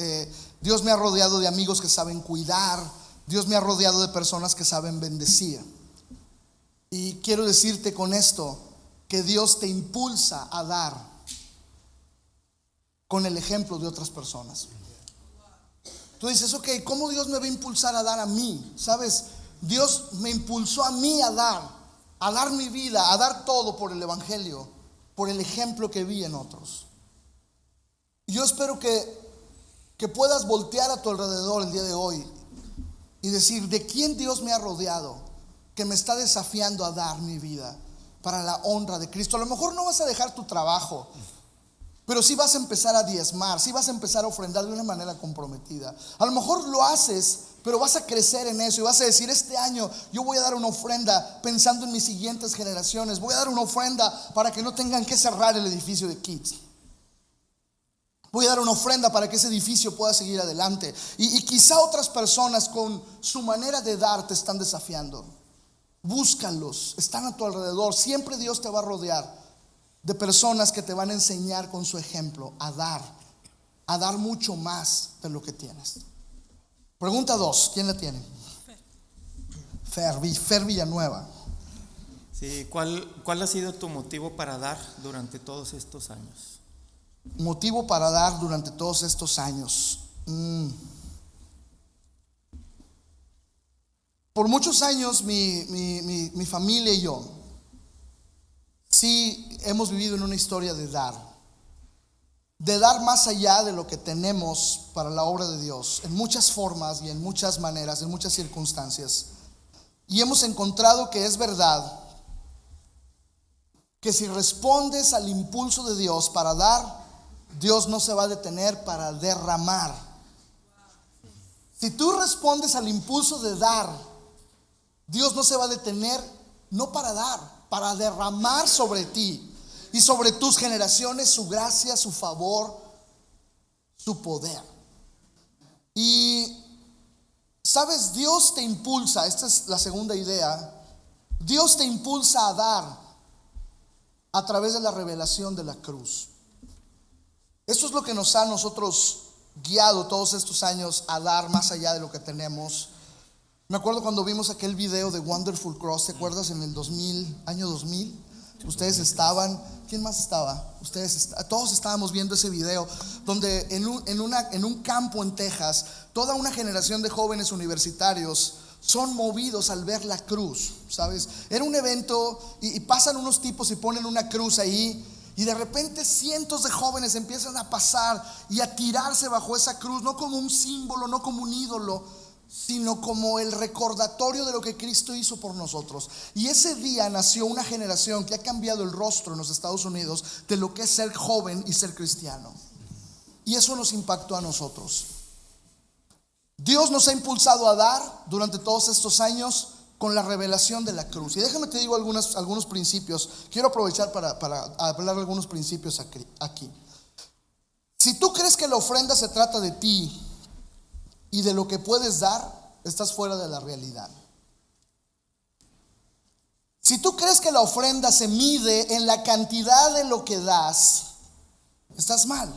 Dios me ha rodeado de amigos que saben cuidar. Dios me ha rodeado de personas que saben bendecir. Y quiero decirte con esto que Dios te impulsa a dar con el ejemplo de otras personas. Tú dices, ok, ¿cómo Dios me va a impulsar a dar a mí? ¿Sabes? Dios me impulsó a mí a dar mi vida, a dar todo por el evangelio, por el ejemplo que vi en otros. Yo espero que puedas voltear a tu alrededor el día de hoy y decir, ¿de quién Dios me ha rodeado que me está desafiando a dar mi vida para la honra de Cristo? A lo mejor no vas a dejar tu trabajo, pero sí vas a empezar a diezmar, sí vas a empezar a ofrendar de una manera comprometida. A lo mejor lo haces, pero vas a crecer en eso y vas a decir, este año yo voy a dar una ofrenda pensando en mis siguientes generaciones. Voy a dar una ofrenda para que no tengan que cerrar el edificio de Kids. Voy a dar una ofrenda para que ese edificio pueda seguir adelante. Y quizá otras personas con su manera de dar te están desafiando. Búscalos, están a tu alrededor. Siempre Dios te va a rodear de personas que te van a enseñar con su ejemplo a dar mucho más de lo que tienes. Pregunta 2, ¿quién la tiene? Fer Villanueva. Sí, ¿cuál ha sido tu motivo para dar durante todos estos años? Motivo para dar durante todos estos años. Por muchos años mi familia y yo sí hemos vivido en una historia de dar más allá de lo que tenemos para la obra de Dios, en muchas formas y en muchas maneras, en muchas circunstancias. Y hemos encontrado que es verdad que si respondes al impulso de Dios para dar, Dios no se va a detener para derramar. Si tú respondes al impulso de dar, Dios no se va a detener, no para dar, para derramar sobre ti y sobre tus generaciones su gracia, su favor, su poder. Y sabes, Dios te impulsa, esta es la segunda idea, Dios te impulsa a dar a través de la revelación de la cruz. Esto es lo que nos ha nosotros guiado todos estos años a dar más allá de lo que tenemos. Me acuerdo cuando vimos aquel video de Wonderful Cross, ¿te acuerdas? En el 2000, año 2000. Ustedes estaban, ¿quién más estaba? Todos estábamos viendo ese video donde en un campo en Texas, toda una generación de jóvenes universitarios son movidos al ver la cruz, ¿sabes? Era un evento y pasan unos tipos y ponen una cruz ahí. Y de repente cientos de jóvenes empiezan a pasar y a tirarse bajo esa cruz, no como un símbolo, no como un ídolo, sino como el recordatorio de lo que Cristo hizo por nosotros. Y ese día nació una generación que ha cambiado el rostro en los Estados Unidos de lo que es ser joven y ser cristiano. Y eso nos impactó a nosotros. Dios nos ha impulsado a dar durante todos estos años con la revelación de la cruz. Y déjame te digo algunos principios. Quiero aprovechar para hablar de algunos principios aquí. Si tú crees que la ofrenda se trata de ti y de lo que puedes dar, estás fuera de la realidad. Si tú crees que la ofrenda se mide en la cantidad de lo que das, estás mal.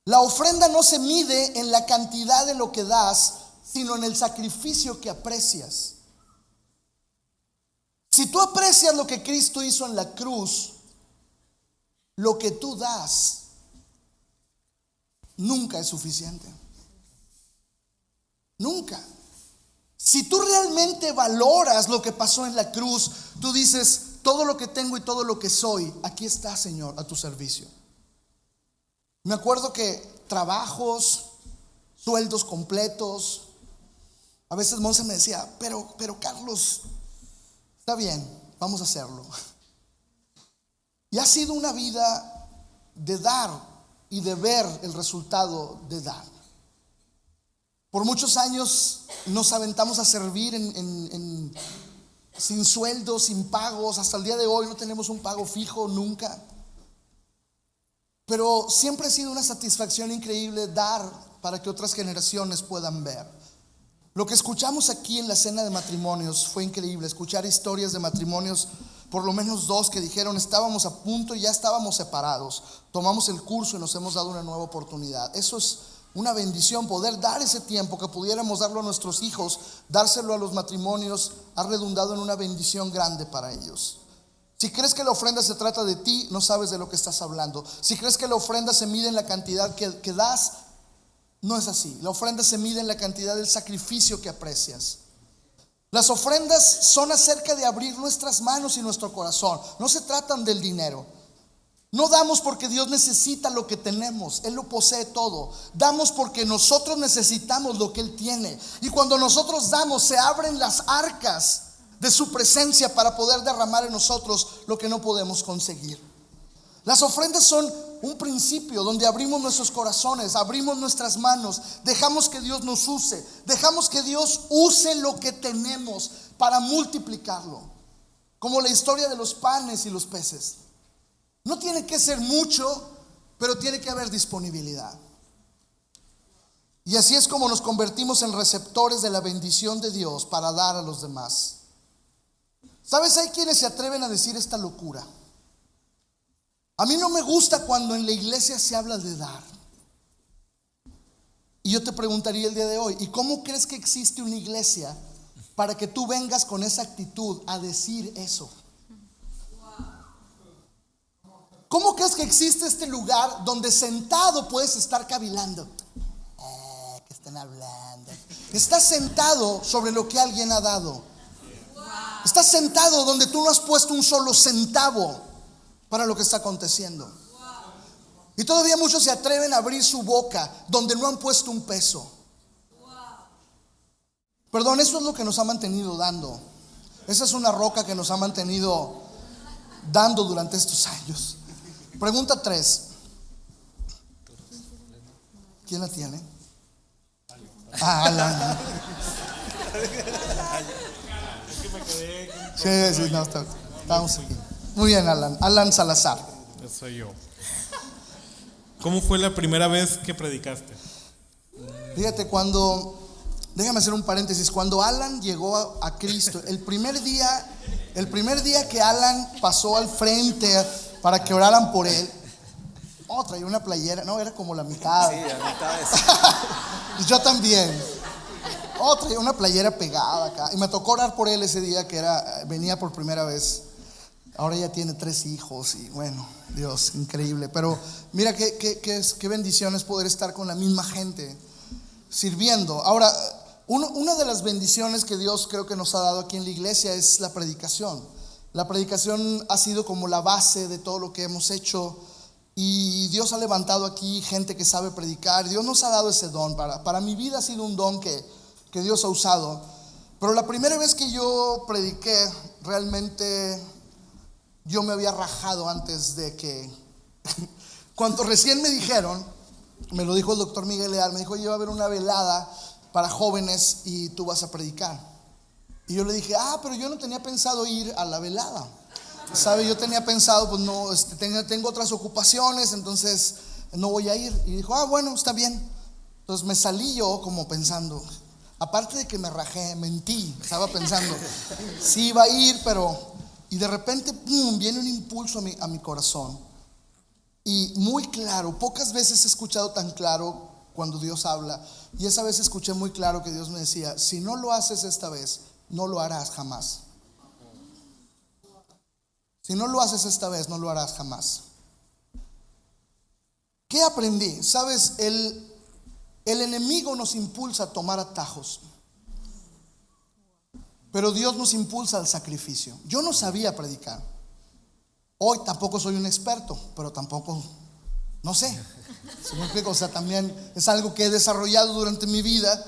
La ofrenda no se mide en la cantidad de lo que das, sino en el sacrificio que aprecias. Si tú aprecias lo que Cristo hizo en la cruz, lo que tú das nunca es suficiente. Nunca. Si tú realmente valoras lo que pasó en la cruz, tú dices, todo lo que tengo y todo lo que soy, aquí está, Señor, a tu servicio. Me acuerdo que trabajos, sueldos completos. A veces Monse me decía, pero Carlos, está bien, vamos a hacerlo. Y ha sido una vida de dar y de ver el resultado de dar. Por muchos años nos aventamos a servir sin sueldo, sin pagos. Hasta el día de hoy no tenemos un pago fijo, nunca. Pero siempre ha sido una satisfacción increíble dar para que otras generaciones puedan ver. Lo que escuchamos aquí en la cena de matrimonios fue increíble. Escuchar historias de matrimonios por lo menos 2 que dijeron estábamos a punto y ya estábamos separados. Tomamos el curso y nos hemos dado una nueva oportunidad. Eso es una bendición, poder dar ese tiempo que pudiéramos darlo a nuestros hijos, dárselo a los matrimonios, ha redundado en una bendición grande para ellos. Si crees que la ofrenda se trata de ti, no sabes de lo que estás hablando. Si crees que la ofrenda se mide en la cantidad que das, no es así. La ofrenda se mide en la cantidad del sacrificio que aprecias. Las ofrendas son acerca de abrir nuestras manos y nuestro corazón. No se tratan del dinero. No damos porque Dios necesita lo que tenemos. Él lo posee todo. Damos porque nosotros necesitamos lo que Él tiene. Y cuando nosotros damos, se abren las arcas de su presencia para poder derramar en nosotros lo que no podemos conseguir. Las ofrendas son un principio donde abrimos nuestros corazones, abrimos nuestras manos, dejamos que Dios nos use, dejamos que Dios use lo que tenemos para multiplicarlo. Como la historia de los panes y los peces. No tiene que ser mucho, pero tiene que haber disponibilidad. Y así es como nos convertimos en receptores de la bendición de Dios para dar a los demás. ¿Sabes? Hay quienes se atreven a decir esta locura. A mí no me gusta cuando en la iglesia se habla de dar. Y yo te preguntaría el día de hoy, ¿y cómo crees que existe una iglesia para que tú vengas con esa actitud a decir eso? ¿Cómo crees que existe este lugar donde sentado puedes estar cavilando? ¿Qué están hablando? Estás sentado sobre lo que alguien ha dado. Estás sentado donde tú no has puesto un solo centavo para lo que está aconteciendo. Y todavía muchos se atreven a abrir su boca donde no han puesto un peso. Perdón, eso es lo que nos ha mantenido dando. Esa es una roca que nos ha mantenido dando durante estos años. Pregunta 3. ¿Quién la tiene? Alan. Sí, no, estamos aquí. Muy bien, Alan Salazar. Eso soy yo. ¿Cómo fue la primera vez que predicaste? Fíjate, déjame hacer un paréntesis. Cuando Alan llegó a Cristo, el primer día que Alan pasó al frente para que oraran por él, traía una playera, no, era como la mitad. Sí, la mitad. Yo también. Traía una playera pegada acá. Y me tocó orar por él ese día que venía por primera vez. Ahora ya tiene 3 hijos y bueno, Dios, increíble. Pero mira qué bendición es poder estar con la misma gente sirviendo. Ahora, una de las bendiciones que Dios creo que nos ha dado aquí en la iglesia es la predicación. La predicación ha sido como la base de todo lo que hemos hecho. Y Dios ha levantado aquí gente que sabe predicar. Dios nos ha dado ese don. Para mi vida ha sido un don que Dios ha usado. Pero la primera vez que yo prediqué, realmente yo me había rajado antes de que cuando recién me dijeron, me lo dijo el doctor Miguel Leal, me dijo: oye, va a haber una velada para jóvenes y tú vas a predicar. Y yo le dije: pero yo no tenía pensado ir a la velada, ¿sabe? Yo tenía pensado, pues no, tengo otras ocupaciones, entonces no voy a ir. Y dijo: bueno, está bien. Entonces me salí yo como pensando, aparte de que me rajé, mentí, estaba pensando, sí iba a ir, pero... Y de repente, ¡pum!, viene un impulso a mi corazón. Y muy claro, pocas veces he escuchado tan claro cuando Dios habla. Y esa vez escuché muy claro que Dios me decía: si no lo haces esta vez, no lo harás jamás. Si no lo haces esta vez, no lo harás jamás. ¿Qué aprendí? Sabes, el enemigo nos impulsa a tomar atajos, pero Dios nos impulsa al sacrificio. Yo no sabía predicar. Hoy tampoco soy un experto, pero tampoco, no sé. ¿Sí me explico? O sea, también es algo que he desarrollado durante mi vida.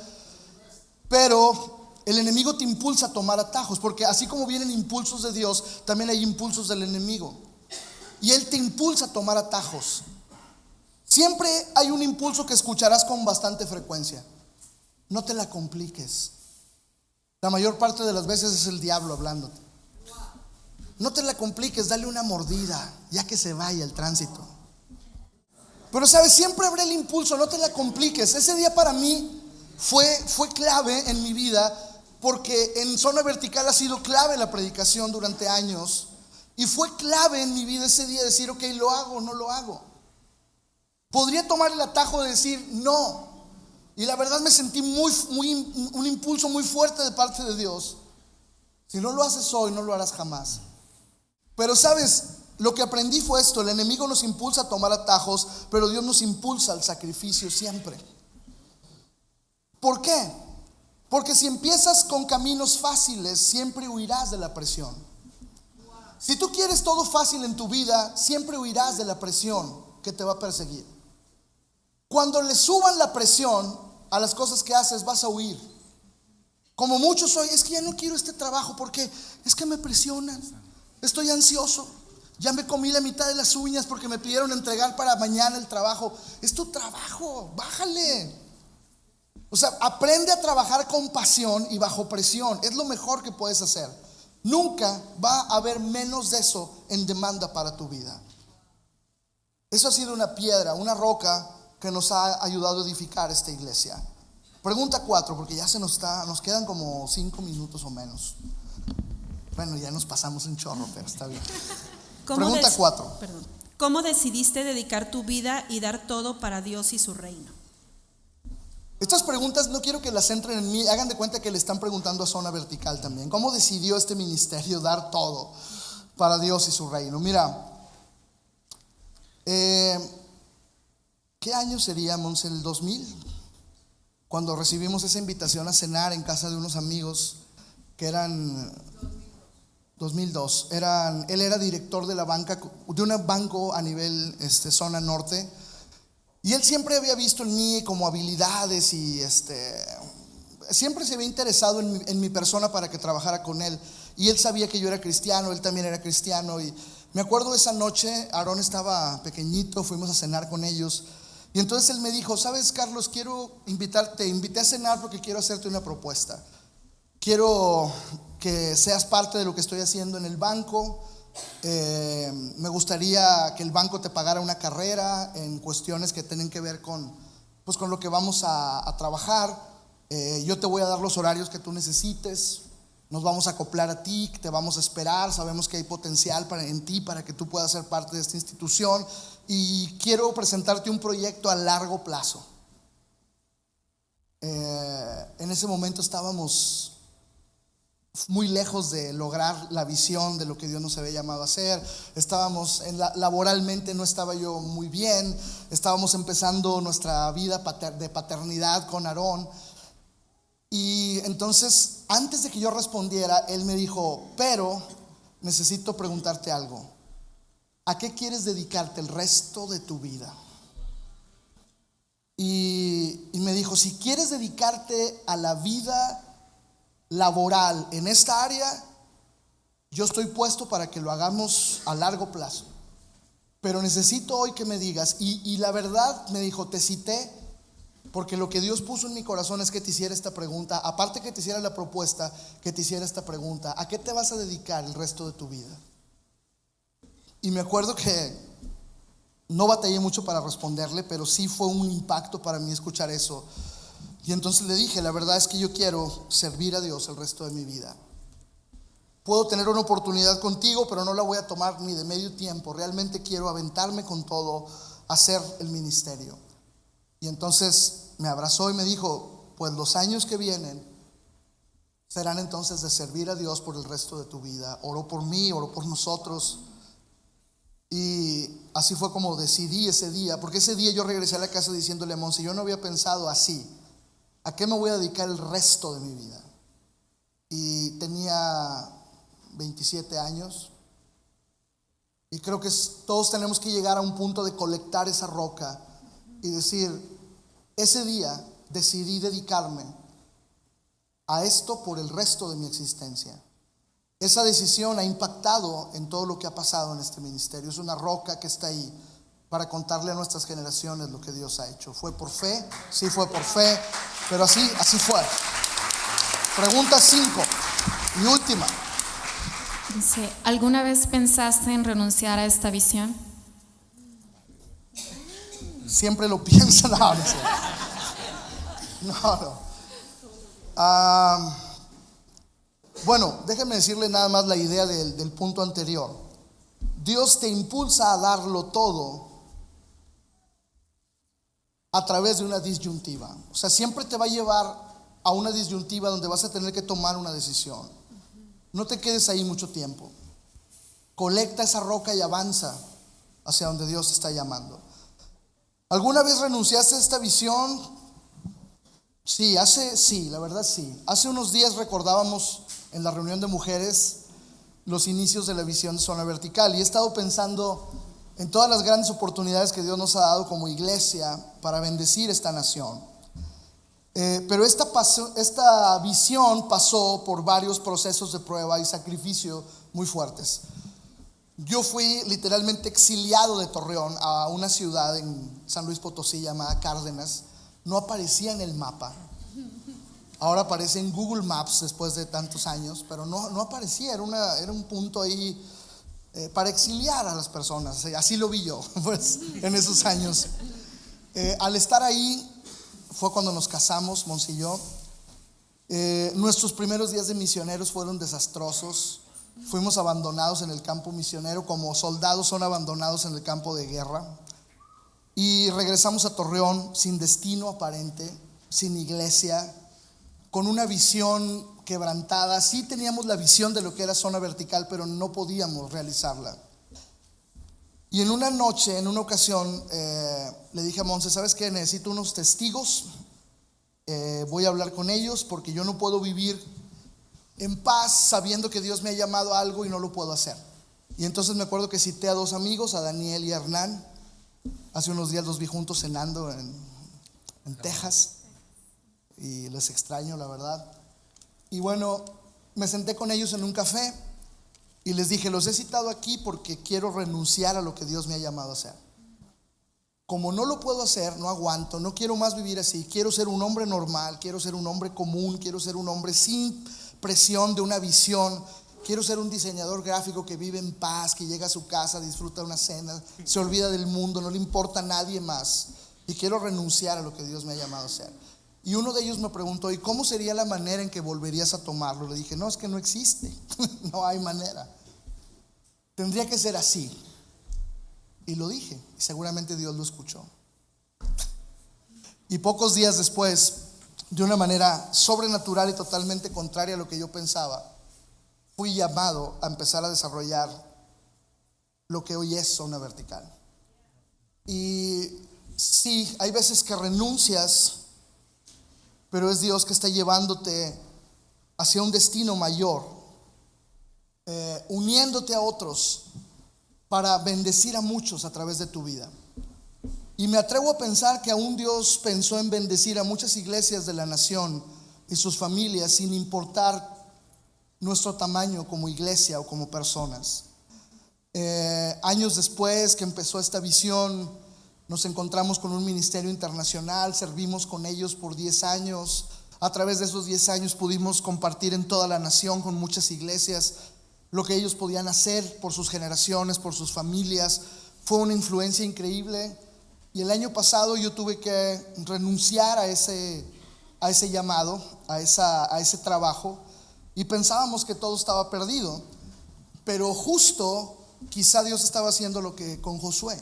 Pero el enemigo te impulsa a tomar atajos, porque así como vienen impulsos de Dios, también hay impulsos del enemigo. Y él te impulsa a tomar atajos. Siempre hay un impulso que escucharás con bastante frecuencia: no te la compliques. La mayor parte de las veces es el diablo hablándote. No te la compliques, dale una mordida, ya que se vaya el tránsito. Pero sabes, siempre habrá el impulso: no te la compliques. Ese día para mí fue clave en mi vida, porque en Zona Vertical ha sido clave la predicación durante años. Y fue clave en mi vida ese día decir, ok, lo hago o no lo hago. Podría tomar el atajo de decir no. Y la verdad me sentí un impulso muy fuerte de parte de Dios. Si no lo haces hoy, no lo harás jamás. Pero sabes, lo que aprendí fue esto: el enemigo nos impulsa a tomar atajos, pero Dios nos impulsa al sacrificio siempre. ¿Por qué? Porque si empiezas con caminos fáciles, siempre huirás de la presión. Si tú quieres todo fácil en tu vida, siempre huirás de la presión que te va a perseguir. Cuando le suban la presión a las cosas que haces, vas a huir. Como muchos hoy, es que ya no quiero este trabajo porque es que me presionan, estoy ansioso, ya me comí la mitad de las uñas porque me pidieron entregar para mañana el trabajo. Es tu trabajo, bájale. O sea, aprende a trabajar con pasión y bajo presión. Es lo mejor que puedes hacer. Nunca va a haber menos de eso en demanda para tu vida. Eso ha sido una piedra, una roca que nos ha ayudado a edificar esta iglesia. Pregunta 4, porque ya nos quedan como 5 minutos o menos. Bueno, ya nos pasamos un chorro, pero está bien. Pregunta 4. ¿Cómo decidiste dedicar tu vida y dar todo para Dios y su reino? Estas preguntas no quiero que las centren en mí. Hagan de cuenta que le están preguntando a Zona Vertical también. ¿Cómo decidió este ministerio dar todo para Dios y su reino? Mira, ¿qué año sería, Monse? ¿El 2000? Cuando recibimos esa invitación a cenar en casa de unos amigos que eran 2002. Él era director de la banca, de un banco a nivel zona norte. Y él siempre había visto en mí como habilidades y siempre se había interesado en mi persona para que trabajara con él. Y él sabía que yo era cristiano, él también era cristiano. Y me acuerdo esa noche, Aarón estaba pequeñito, fuimos a cenar con ellos. Y entonces él me dijo, ¿sabes, Carlos? Te invité a cenar porque quiero hacerte una propuesta. Quiero que seas parte de lo que estoy haciendo en el banco. Me gustaría que el banco te pagara una carrera en cuestiones que tienen que ver con lo que vamos a trabajar. Yo te voy a dar los horarios que tú necesites. Nos vamos a acoplar a ti, te vamos a esperar. Sabemos que hay potencial en ti para que tú puedas ser parte de esta institución. Y quiero presentarte un proyecto a largo plazo. En ese momento estábamos muy lejos de lograr la visión de lo que Dios nos había llamado a hacer. Laboralmente no estaba yo muy bien. Estábamos empezando nuestra vida de paternidad con Aarón. Y entonces, antes de que yo respondiera, él me dijo, pero necesito preguntarte algo. ¿A qué quieres dedicarte el resto de tu vida? Y me dijo, si quieres dedicarte a la vida laboral en esta área, yo estoy puesto para que lo hagamos a largo plazo, pero necesito hoy que me digas. Y la verdad, me dijo, te cité porque lo que Dios puso en mi corazón es que te hiciera esta pregunta. Aparte que te hiciera la propuesta, que te hiciera esta pregunta: ¿a qué te vas a dedicar el resto de tu vida? Y me acuerdo que no batallé mucho para responderle, pero sí fue un impacto para mí escuchar eso. Y entonces le dije, la verdad es que yo quiero servir a Dios el resto de mi vida. Puedo tener una oportunidad contigo, pero no la voy a tomar ni de medio tiempo. Realmente quiero aventarme con todo a hacer el ministerio. Y entonces me abrazó y me dijo, pues los años que vienen serán entonces de servir a Dios por el resto de tu vida. Oró por mí, oró por nosotros. Y así fue como decidí ese día, porque ese día yo regresé a la casa diciéndole a Monse, yo no había pensado así. ¿A qué me voy a dedicar el resto de mi vida? Y tenía 27 años. Y creo que todos tenemos que llegar a un punto de colectar esa roca y decir, ese día decidí dedicarme a esto por el resto de mi existencia. Esa decisión ha impactado en todo lo que ha pasado en este ministerio. Es una roca que está ahí para contarle a nuestras generaciones lo que Dios ha hecho. ¿Fue por fe? Sí, fue por fe, pero así fue. Pregunta 5 y última. Dice, ¿alguna vez pensaste en renunciar a esta visión? Siempre lo pienso. No. Bueno, déjenme decirle nada más la idea del punto anterior. Dios te impulsa a darlo todo a través de una disyuntiva. O sea, siempre te va a llevar a una disyuntiva donde vas a tener que tomar una decisión. No te quedes ahí mucho tiempo. Colecta esa roca y avanza hacia donde Dios te está llamando. ¿Alguna vez renunciaste a esta visión? Sí, la verdad sí. Hace unos días recordábamos en la reunión de mujeres los inicios de la visión Zona Vertical, y he estado pensando en todas las grandes oportunidades que Dios nos ha dado como iglesia para bendecir esta nación. Pero esta visión pasó por varios procesos de prueba y sacrificio muy fuertes. Yo fui literalmente exiliado de Torreón a una ciudad en San Luis Potosí llamada Cárdenas. No aparecía en el mapa. Ahora aparece en Google Maps después de tantos años, pero no aparecía. Era un punto ahí para exiliar a las personas. Así lo vi yo, pues, en esos años. Al estar ahí fue cuando nos casamos, Monse y yo. Nuestros primeros días de misioneros fueron desastrosos. Fuimos abandonados en el campo misionero, como soldados son abandonados en el campo de guerra. Y regresamos a Torreón sin destino aparente, sin iglesia, con una visión quebrantada. Sí teníamos la visión de lo que era Zona Vertical, pero no podíamos realizarla. Y en una noche, en una ocasión, le dije a Monse: ¿sabes qué? Necesito unos testigos. Voy a hablar con ellos porque yo no puedo vivir en paz sabiendo que Dios me ha llamado a algo y no lo puedo hacer. Y entonces me acuerdo que cité a 2 amigos, a Daniel y a Hernán. Hace unos días los vi juntos cenando en Texas, y les extraño, la verdad. Y bueno, me senté con ellos en un café y les dije: los he citado aquí porque quiero renunciar a lo que Dios me ha llamado a hacer. Como no lo puedo hacer, no aguanto, no quiero más vivir así. Quiero ser un hombre normal, quiero ser un hombre común, quiero ser un hombre sin presión de una visión. Quiero ser un diseñador gráfico que vive en paz, que llega a su casa, disfruta una cena, se olvida del mundo, no le importa a nadie más. Y quiero renunciar a lo que Dios me ha llamado a hacer. Y uno de ellos me preguntó: ¿y cómo sería la manera en que volverías a tomarlo? Le dije: no, es que no existe. No hay manera. Tendría que ser así. Y lo dije, y seguramente Dios lo escuchó. Y pocos días después, de una manera sobrenatural y totalmente contraria a lo que yo pensaba, fui llamado a empezar a desarrollar lo que hoy es Zona Vertical. Y sí, hay veces que renuncias, pero es Dios que está llevándote hacia un destino mayor, uniéndote a otros para bendecir a muchos a través de tu vida. Y me atrevo a pensar que aún Dios pensó en bendecir a muchas iglesias de la nación y sus familias, sin importar nuestro tamaño como iglesia o como personas. Años después que empezó esta visión, nos encontramos con un ministerio internacional, servimos con ellos por 10 años. A través de esos 10 años pudimos compartir en toda la nación con muchas iglesias lo que ellos podían hacer por sus generaciones, por sus familias. Fue una influencia increíble. Y el año pasado yo tuve que renunciar a ese llamado, a ese trabajo. Y pensábamos que todo estaba perdido, pero justo quizá Dios estaba haciendo lo que con Josué.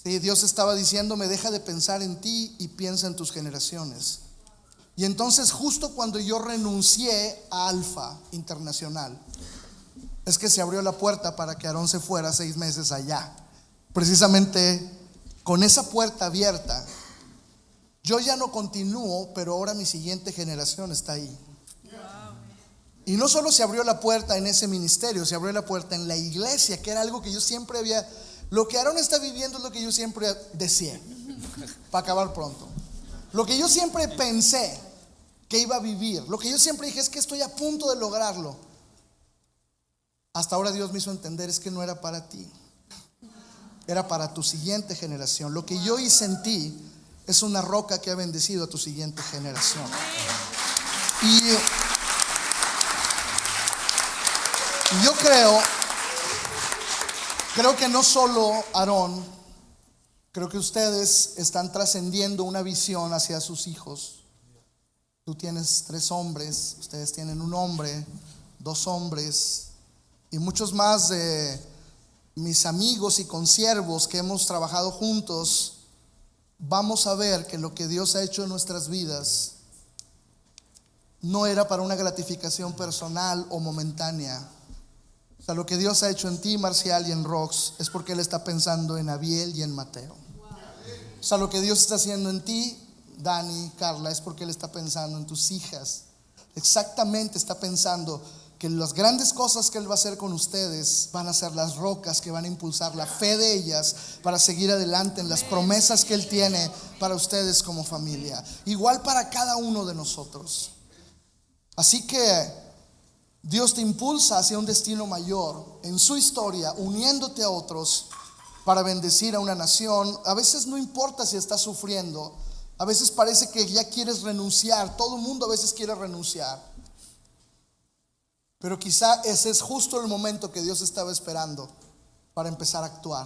Sí, Dios estaba diciéndome: deja de pensar en ti y piensa en tus generaciones. Y entonces justo cuando yo renuncié a Alfa Internacional, es que se abrió la puerta para que Aarón se fuera 6 meses allá. Precisamente con esa puerta abierta, yo ya no continúo, pero ahora mi siguiente generación está ahí. Y no solo se abrió la puerta en ese ministerio, se abrió la puerta en la iglesia, que era algo que yo siempre había. Lo que Aarón está viviendo es lo que yo siempre deseé, para acabar pronto. Lo que yo siempre pensé que iba a vivir, lo que yo siempre dije: es que estoy a punto de lograrlo. Hasta ahora Dios me hizo entender: es que no era para ti, era para tu siguiente generación. Lo que yo hice en ti es una roca que ha bendecido a tu siguiente generación. Y yo creo que no solo Aarón, creo que ustedes están trascendiendo una visión hacia sus hijos. Tú tienes 3 hombres, ustedes tienen 1 hombre, 2 hombres, y muchos más de mis amigos y consiervos que hemos trabajado juntos, vamos a ver que lo que Dios ha hecho en nuestras vidas no era para una gratificación personal o momentánea. O sea, lo que Dios ha hecho en ti, Marcial, y en Rox, es porque Él está pensando en Abiel y en Mateo. O sea, lo que Dios está haciendo en ti, Dani, Carla, es porque Él está pensando en tus hijas. Exactamente, está pensando que las grandes cosas que Él va a hacer con ustedes van a ser las rocas que van a impulsar la fe de ellas para seguir adelante en las promesas que Él tiene para ustedes como familia. Igual para cada uno de nosotros. Así que Dios te impulsa hacia un destino mayor en su historia, uniéndote a otros para bendecir a una nación. A veces no importa si estás sufriendo, a veces parece que ya quieres renunciar. Todo el mundo a veces quiere renunciar, pero quizá ese es justo el momento que Dios estaba esperando para empezar a actuar.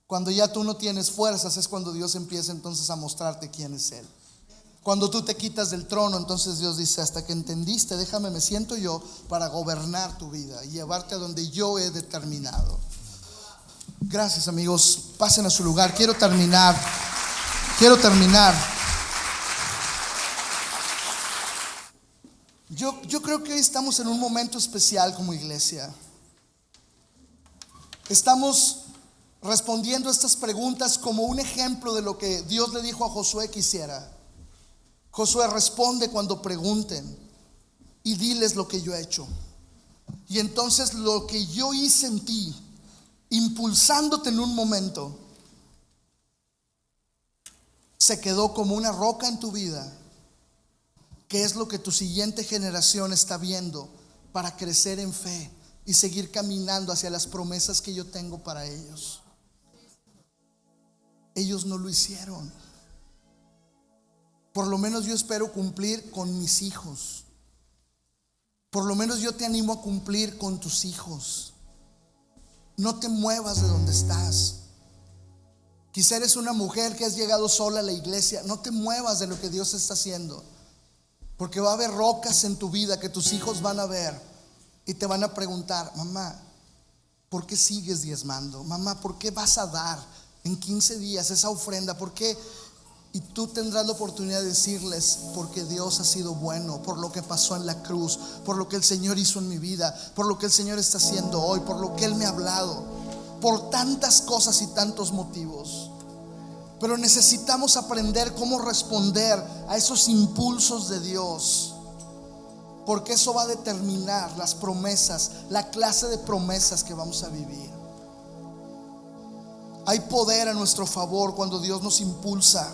Cuando ya tú no tienes fuerzas es cuando Dios empieza entonces a mostrarte quién es Él. Cuando tú te quitas del trono, entonces Dios dice: hasta que entendiste, déjame, me siento yo para gobernar tu vida y llevarte a donde yo he determinado. Gracias, amigos, pasen a su lugar. Quiero terminar. Yo creo que hoy estamos en un momento especial como iglesia. Estamos respondiendo a estas preguntas como un ejemplo de lo que Dios le dijo a Josué que hiciera. Josué, responde cuando pregunten y diles lo que yo he hecho. Y entonces lo que yo hice en ti, impulsándote en un momento, se quedó como una roca en tu vida, que es lo que tu siguiente generación está viendo para crecer en fe y seguir caminando hacia las promesas que yo tengo para ellos. Ellos no lo hicieron. Por lo menos yo espero cumplir con mis hijos. Por lo menos yo te animo a cumplir con tus hijos. No te muevas de donde estás. Quizá eres una mujer que has llegado sola a la iglesia. No te muevas de lo que Dios está haciendo, porque va a haber rocas en tu vida que tus hijos van a ver y te van a preguntar: mamá, ¿por qué sigues diezmando? Mamá, ¿por qué vas a dar en 15 días esa ofrenda? ¿Por qué? Y tú tendrás la oportunidad de decirles: porque Dios ha sido bueno, por lo que pasó en la cruz, por lo que el Señor hizo en mi vida, por lo que el Señor está haciendo hoy, por lo que Él me ha hablado, por tantas cosas y tantos motivos. Pero necesitamos aprender cómo responder a esos impulsos de Dios, porque eso va a determinar las promesas, la clase de promesas que vamos a vivir. Hay poder a nuestro favor cuando Dios nos impulsa.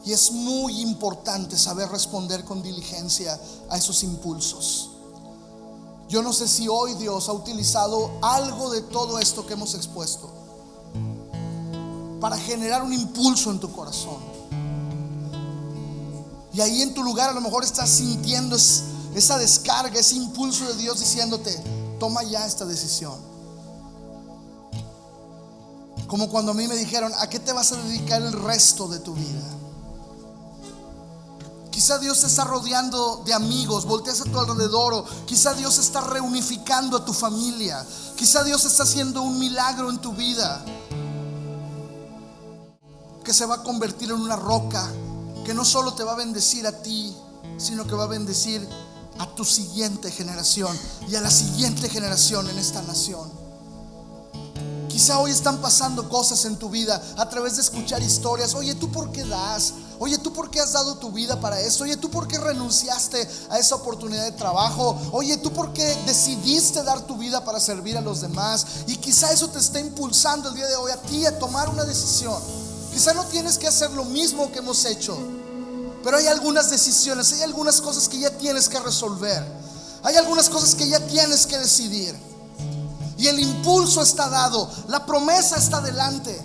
Y es muy importante saber responder con diligencia a esos impulsos. Yo no sé si hoy Dios ha utilizado algo de todo esto que hemos expuesto para generar un impulso en tu corazón. Y ahí en tu lugar a lo mejor estás sintiendo esa descarga, ese impulso de Dios diciéndote: toma ya esta decisión. Como cuando a mí me dijeron: ¿a qué te vas a dedicar el resto de tu vida? Quizá Dios te está rodeando de amigos, volteas a tu alrededor, o quizá Dios está reunificando a tu familia. Quizá Dios está haciendo un milagro en tu vida que se va a convertir en una roca que no solo te va a bendecir a ti, sino que va a bendecir a tu siguiente generación y a la siguiente generación en esta nación. Quizá hoy están pasando cosas en tu vida a través de escuchar historias. Oye, ¿tú por qué das? Oye, ¿tú por qué has dado tu vida para esto? Oye, ¿tú por qué renunciaste a esa oportunidad de trabajo? Oye, ¿tú por qué decidiste dar tu vida para servir a los demás? Y quizá eso te está impulsando el día de hoy a ti a tomar una decisión. Quizá no tienes que hacer lo mismo que hemos hecho, pero hay algunas decisiones, hay algunas cosas que ya tienes que resolver, hay algunas cosas que ya tienes que decidir. Y el impulso está dado, la promesa está delante,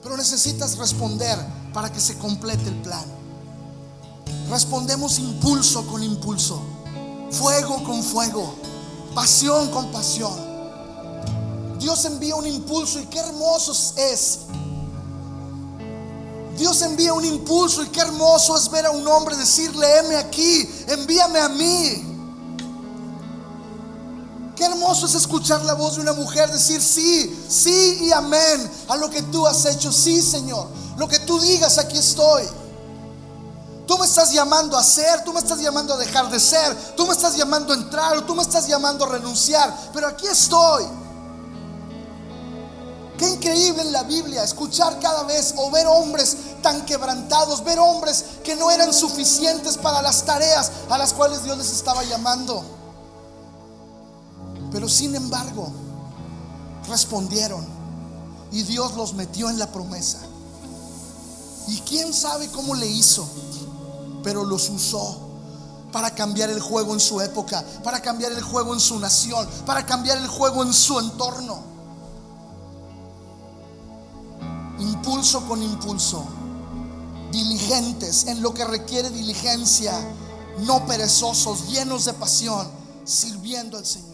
pero necesitas responder para que se complete el plan. Respondemos impulso con impulso, fuego con fuego, pasión con pasión. Dios envía un impulso y qué hermoso es. Dios envía un impulso y qué hermoso es ver a un hombre decirle: heme aquí, envíame a mí. Qué hermoso es escuchar la voz de una mujer decir sí, sí y amén a lo que tú has hecho. Sí, Señor, lo que tú digas, aquí estoy. Tú me estás llamando a ser, tú me estás llamando a dejar de ser, tú me estás llamando a entrar, o tú me estás llamando a renunciar, pero aquí estoy. Qué increíble en la Biblia escuchar cada vez o ver hombres tan quebrantados, ver hombres que no eran suficientes para las tareas a las cuales Dios les estaba llamando, pero sin embargo respondieron y Dios los metió en la promesa. Y quién sabe cómo le hizo, pero los usó para cambiar el juego en su época, para cambiar el juego en su nación, para cambiar el juego en su entorno. Impulso con impulso, diligentes en lo que requiere diligencia, no perezosos, llenos de pasión, sirviendo al Señor.